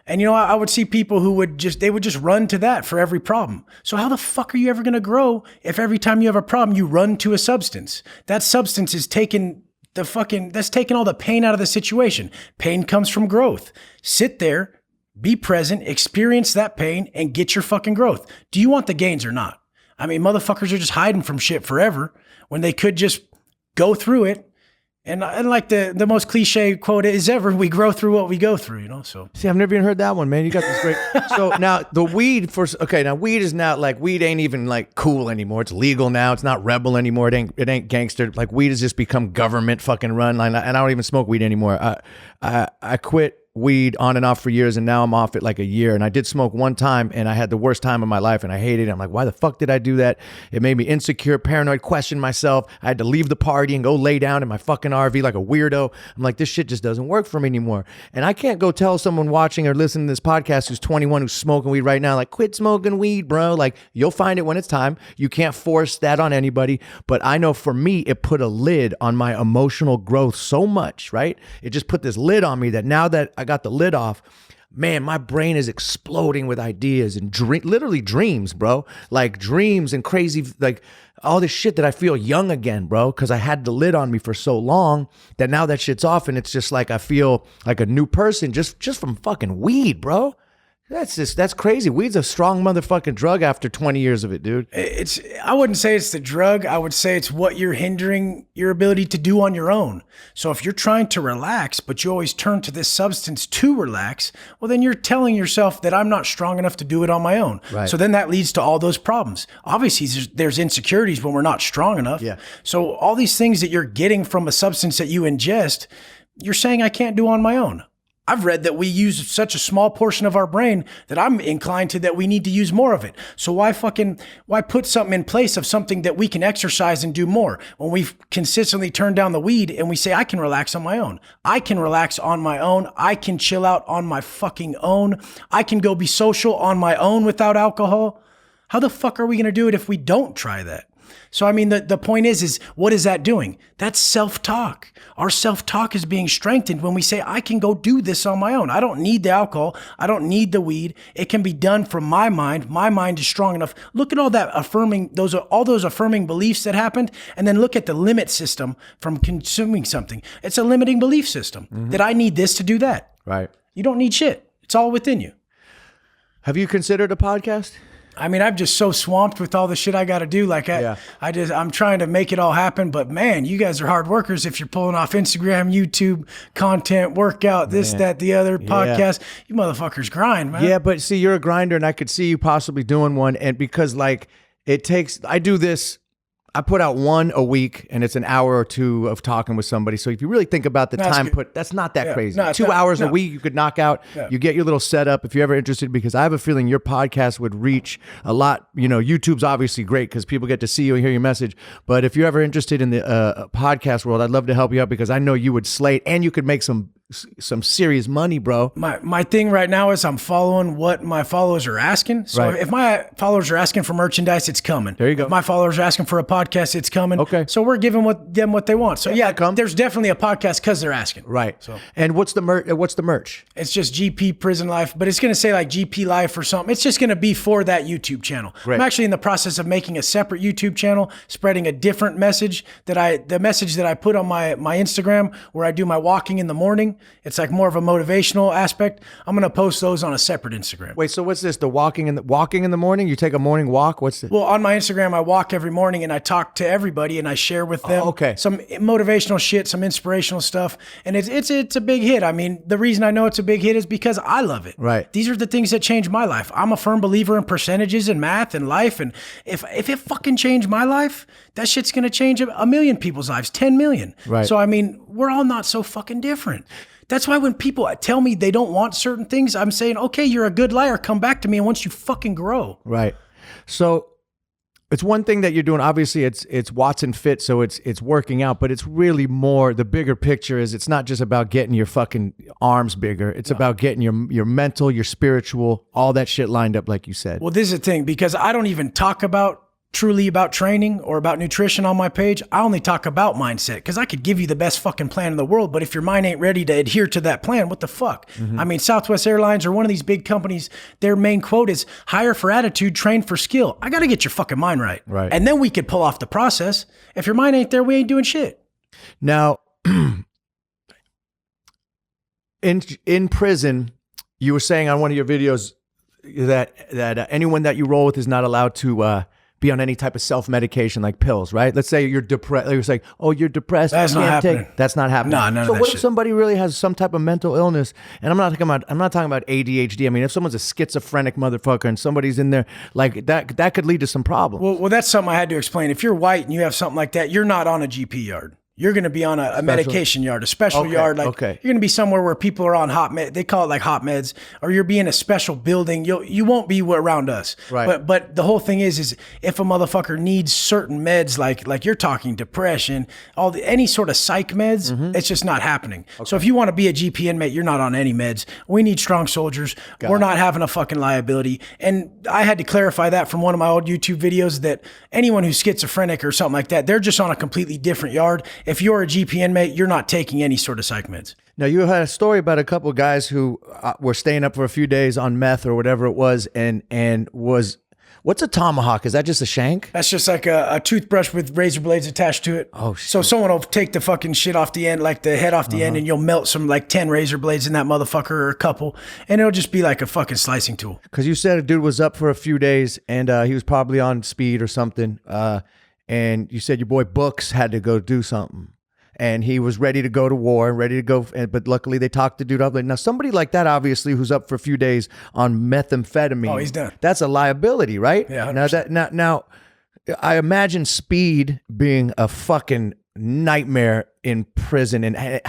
And I would see people who would just run to that for every problem. So how the fuck are you ever going to grow if every time you have a problem, you run to a substance? That substance is taking that's taking all the pain out of the situation. Pain comes from growth. Sit there, be present, experience that pain, and get your fucking growth. Do you want the gains or not? I mean, motherfuckers are just hiding from shit forever when they could just go through it. And like the most cliche quote is ever, we grow through what we go through, so. See, I've never even heard that one, man. You got this great. So now the weed now weed is not like, weed ain't even like cool anymore. It's legal now. It's not rebel anymore. It ain't gangster. Like weed has just become government fucking run. And I don't even smoke weed anymore. I quit weed on and off for years, and now I'm off it like a year. And I did smoke one time, and I had the worst time of my life, and I hated it. I'm like, why the fuck did I do that? It made me insecure, paranoid, question myself. I had to leave the party and go lay down in my fucking RV like a weirdo. I'm like, this shit just doesn't work for me anymore. And I can't go tell someone watching or listening to this podcast who's 21 who's smoking weed right now, like, quit smoking weed, bro. Like, you'll find it when it's time. You can't force that on anybody. But I know for me, it put a lid on my emotional growth so much, right? It just put this lid on me that now that I got the lid off, man, my brain is exploding with ideas and literally dreams, bro. Like dreams and crazy, like all this shit that I feel young again, bro, because I had the lid on me for so long that now that shit's off, and it's just like I feel like a new person just from fucking weed, bro. That's crazy. Weed's a strong motherfucking drug after 20 years of it, dude. I wouldn't say it's the drug. I would say it's what you're hindering your ability to do on your own. So if you're trying to relax, but you always turn to this substance to relax, well, then you're telling yourself that I'm not strong enough to do it on my own. Right. So then that leads to all those problems. Obviously, there's insecurities when we're not strong enough. Yeah. So all these things that you're getting from a substance that you ingest, you're saying I can't do on my own. I've read that we use such a small portion of our brain that I'm inclined to that we need to use more of it. So why put something in place of something that we can exercise and do more when we've consistently turned down the weed and we say, I can relax on my own. I can relax on my own. I can chill out on my fucking own. I can go be social on my own without alcohol. How the fuck are we going to do it if we don't try that? So, I mean, the point is what is that doing? That's self-talk. Our self-talk is being strengthened when we say, I can go do this on my own. I don't need the alcohol. I don't need the weed. It can be done from my mind. My mind is strong enough. Look at all that all those affirming beliefs that happened. And then look at the limit system from consuming something. It's a limiting belief system that I need this to do that. Right. You don't need shit. It's all within you. Have you considered a podcast? I mean, I'm just so swamped with all the shit I got to do. Like I'm trying to make it all happen, but man, you guys are hard workers. If you're pulling off Instagram, YouTube content, workout, this, that, the other podcast, you motherfuckers grind, man. Yeah. But see, you're a grinder, and I could see you possibly doing one. And because like I do this, I put out one a week, and it's an hour or two of talking with somebody. So if you really think about the time that's not that crazy. No, 2 hours a week you could knock out. Yeah. You get your little setup if you're ever interested, because I have a feeling your podcast would reach a lot. YouTube's obviously great because people get to see you and hear your message. But if you're ever interested in the podcast world, I'd love to help you out, because I know you would slay it, and you could make some serious money, bro. My thing right now is I'm following what my followers are asking. So if my followers are asking for merchandise, it's coming. There you go. If my followers are asking for a podcast, it's coming. Okay. So we're giving them what they want. So there's definitely a podcast because they're asking. Right. So and what's the merch? It's just GP Prison Life, but it's going to say like GP Life or something. It's just going to be for that YouTube channel. Right. I'm actually in the process of making a separate YouTube channel, spreading a different message the message that I put on my Instagram, where I do my walking in the morning. It's like more of a motivational aspect. I'm going to post those on a separate Instagram. Wait, so what's this? The walking in the morning? You take a morning walk? What's this? Well, on my Instagram, I walk every morning and I talk to everybody and I share with them some motivational shit, some inspirational stuff. And it's a big hit. I mean, the reason I know it's a big hit is because I love it. Right. These are the things that change my life. I'm a firm believer in percentages and math and life. And if it fucking changed my life, that shit's going to change a million people's lives, 10 million. Right. So, I mean, we're all not so fucking different. That's why when people tell me they don't want certain things, I'm saying, okay, you're a good liar. Come back to me once you fucking grow. Right. So it's one thing that you're doing. Obviously, it's Watson Fit, so it's working out, but it's really more, the bigger picture is it's not just about getting your fucking arms bigger. It's about getting your mental, your spiritual, all that shit lined up like you said. Well, this is the thing, because I don't even talk about truly about training or about nutrition on my page, I only talk about mindset because I could give you the best fucking plan in the world, but if your mind ain't ready to adhere to that plan, what the fuck? I mean, Southwest Airlines or one of these big companies, their main quote is hire for attitude, train for skill. I got to get your fucking mind right. Right. And then we could pull off the process. If your mind ain't there, we ain't doing shit. Now, in prison, you were saying on one of your videos that anyone that you roll with is not allowed to be on any type of self-medication like pills, right? Let's say you're depressed. You're like, oh, you're depressed. That's not happening. That's not happening. No, none of so that what shit. if somebody really has some type of mental illness? And I'm not talking about ADHD. I mean, if someone's a schizophrenic motherfucker and somebody's in there like that could lead to some problems. Well, that's something I had to explain. If you're white and you have something like that, you're not on a GP yard. You're going to be on a medication yard, a special yard. Like you're going to be somewhere where people are on hot med. They call it like hot meds, or you're be in a special building. You won't be around us. Right. But the whole thing is if a motherfucker needs certain meds, like you're talking depression, any sort of psych meds, it's just not happening. Okay. So if you want to be a GP inmate, you're not on any meds. We need strong soldiers. We're not having a fucking liability. And I had to clarify that from one of my old YouTube videos that anyone who's schizophrenic or something like that, they're just on a completely different yard. If you're a GP inmate, you're not taking any sort of psych meds. Now, you had a story about a couple of guys who were staying up for a few days on meth or whatever it was, and what's a tomahawk? Is that just a shank? That's just like a toothbrush with razor blades attached to it. Oh, shit. So someone will take the fucking shit off the end, like the head off the end, and you'll melt some like 10 razor blades in that motherfucker or a couple, and it'll just be like a fucking slicing tool. Because you said a dude was up for a few days, and he was probably on speed or something, and you said your boy Books had to go do something. And he was ready to go to war and ready to go. But luckily they talked the dude up. Now, somebody like that, obviously, who's up for a few days on methamphetamine. Oh, he's done. That's a liability, right? Yeah, 100%. Now, I imagine speed being a fucking nightmare in prison. And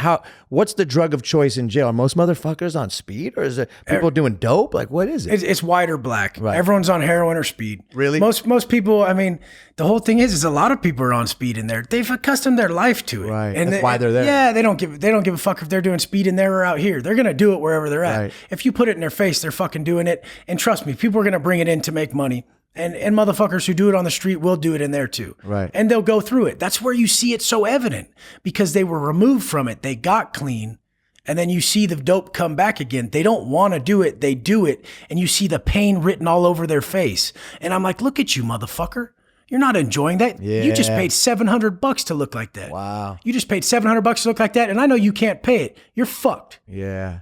what's the drug of choice in jail? Are most motherfuckers on speed, or is it people doing dope? Like, what is it? It's white or black. Right. Everyone's on heroin or speed. Really? Most people, I mean, the whole thing is a lot of people are on speed in there. They've accustomed their life to it. Right. And that's why they're there. Yeah, they don't give a fuck if they're doing speed in there or out here. They're gonna do it wherever they're at. Right. If you put it in their face, they're fucking doing it. And trust me, people are gonna bring it in to make money. And motherfuckers who do it on the street will do it in there too. Right. And they'll go through it. That's where you see it so evident because they were removed from it. They got clean. And then you see the dope come back again. They don't want to do it. They do it. And you see the pain written all over their face. And I'm like, look at you, motherfucker. You're not enjoying that. Yeah. You just paid $700 to look like that. Wow. You just paid $700 to look like that. And I know you can't pay it. You're fucked. Yeah.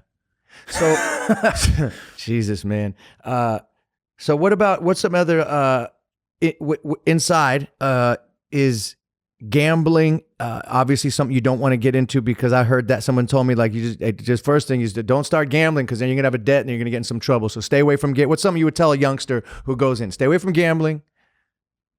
So, Jesus, man. So what's some other, inside, is gambling, obviously something you don't want to get into, because I heard that someone told me, like, you just first thing is don't start gambling, because then you're gonna have a debt and you're gonna get in some trouble. So stay away from what's something you would tell a youngster who goes in? Stay away from gambling,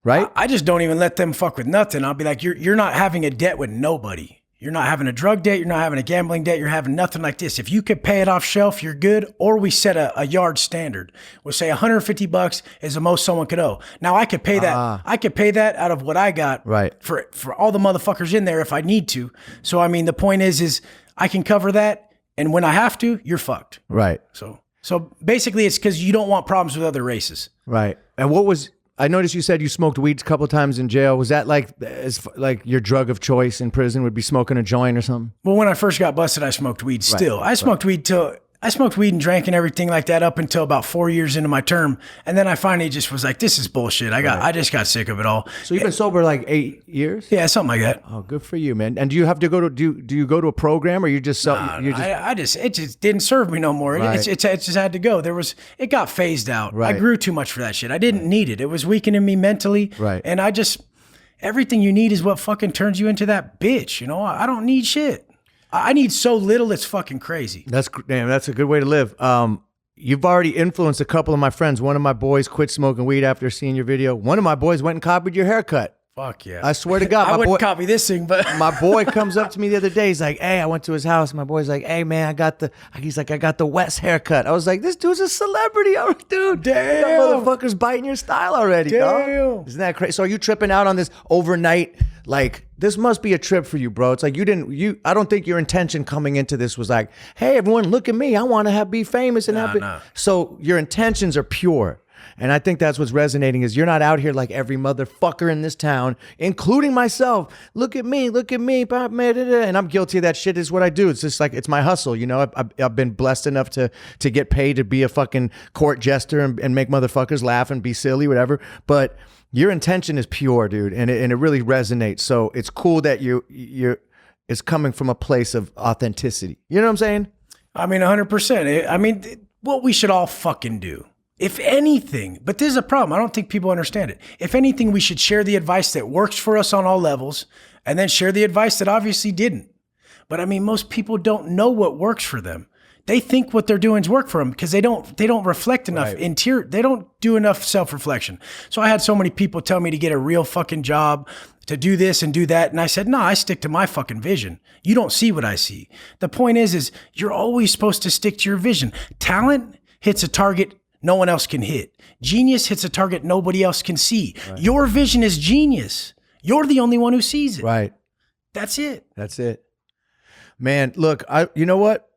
right? I just don't even let them fuck with nothing. I'll be like, you're not having a debt with nobody. You're not having a drug debt. You're not having a gambling debt. You're having nothing like this. If you could pay it off shelf, you're good. Or we set a yard standard. We'll say $150 is the most someone could owe. Now I could pay that. I could pay that out of what I got, right, for all the motherfuckers in there if I need to. So I mean, the point is I can cover that, and when I have to, you're fucked. Right. So basically, it's because you don't want problems with other races. Right. And I noticed you said you smoked weed a couple of times in jail. Was that like your drug of choice in prison would be smoking a joint or something? Well, when I first got busted, I smoked weed still. I smoked weed and drank and everything like that up until about 4 years into my term. And then I finally just was like, this is bullshit. I just got sick of it all. So you've been sober like 8 years? Yeah, something like that. Oh, good for you, man. And do you have to go to, do you go to a program, or you just, it just didn't serve me no more. Right. It just had to go. It got phased out. Right. I grew too much for that shit. I didn't need it. It was weakening me mentally. Right. And everything you need is what fucking turns you into that bitch. You know, I don't need shit. I need so little, it's fucking crazy. That's a good way to live. You've already influenced a couple of my friends. One of my boys quit smoking weed after seeing your video. One of my boys went and copied your haircut. Fuck yeah. I swear to God. I wouldn't copy this thing, but my boy comes up to me the other day. He's like, hey, I went to his house. My boy's like, hey, man, I got the Wes haircut. I was like, this dude's a celebrity. I'm like, dude, damn. That motherfucker's biting your style already, damn. Dog. Isn't that crazy? So are you tripping out on this overnight? Like, this must be a trip for you, bro. It's like I don't think your intention coming into this was like, hey, everyone, look at me. I want to be famous and happy. No. So your intentions are pure. And I think that's what's resonating is you're not out here like every motherfucker in this town, including myself. Look at me, and I'm guilty of that shit. Is what I do. It's just like it's my hustle, you know. I've been blessed enough to get paid to be a fucking court jester and make motherfuckers laugh and be silly, whatever. But your intention is pure, dude, and it really resonates. So it's cool that you're it's coming from a place of authenticity. You know what I'm saying? I mean, 100%. I mean, what we should all fucking do, if anything, but this is a problem. I don't think people understand it. If anything, we should share the advice that works for us on all levels and then share the advice that obviously didn't. But I mean, most people don't know what works for them. They think what they're doing is work for them because they don't reflect enough they don't do enough self-reflection. So I had so many people tell me to get a real fucking job, to do this and do that. And I said, no, I stick to my fucking vision. You don't see what I see. The point is you're always supposed to stick to your vision. Talent hits a target no one else can hit. Genius hits a target nobody else can see. Right. Your vision is genius. You're the only one who sees it. Right. That's it. That's it. Man, look, you know what?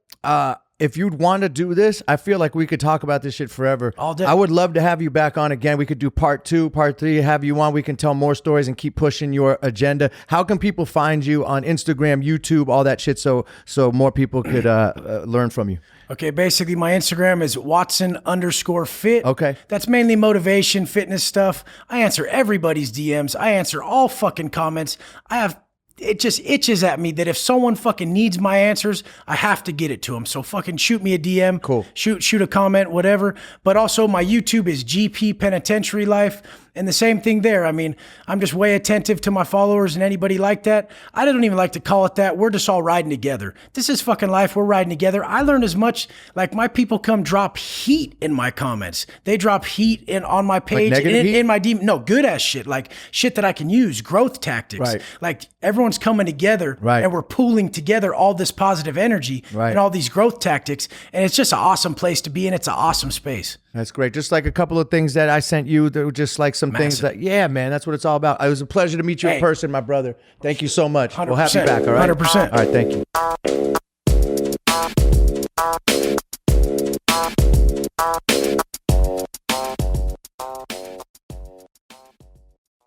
If you'd want to do this, I feel like we could talk about this shit forever. All day. I would love to have you back on again. We could do part 2, part 3, have you on. We can tell more stories and keep pushing your agenda. How can people find you on Instagram, YouTube, all that shit so more people could learn from you? Okay, basically my Instagram is Watson_fit. Okay. That's mainly motivation, fitness stuff. I answer everybody's DMs. I answer all fucking comments. It just itches at me that if someone fucking needs my answers, I have to get it to them. So fucking shoot me a DM. Cool. Shoot a comment, whatever. But also my YouTube is GP Penitentiary Life. And the same thing there. I mean, I'm just way attentive to my followers and anybody like that. I don't even like to call it that. We're just all riding together. This is fucking life. We're riding together. I learned as much, like my people come drop heat in my comments. They drop heat on my page, like in my DM. No, good ass shit. Like shit that I can use, growth tactics. Right. Like everyone's coming together right. and we're pooling together all this positive energy right. and all these growth tactics. And it's just an awesome place to be in. It's an awesome space. That's great. Just like a couple of things that I sent you, that were just like some things that, yeah, man, that's what it's all about. It was a pleasure to meet you in person, my brother. Thank you so much. 100%. We'll have you back, all right? 100%. All right, thank you.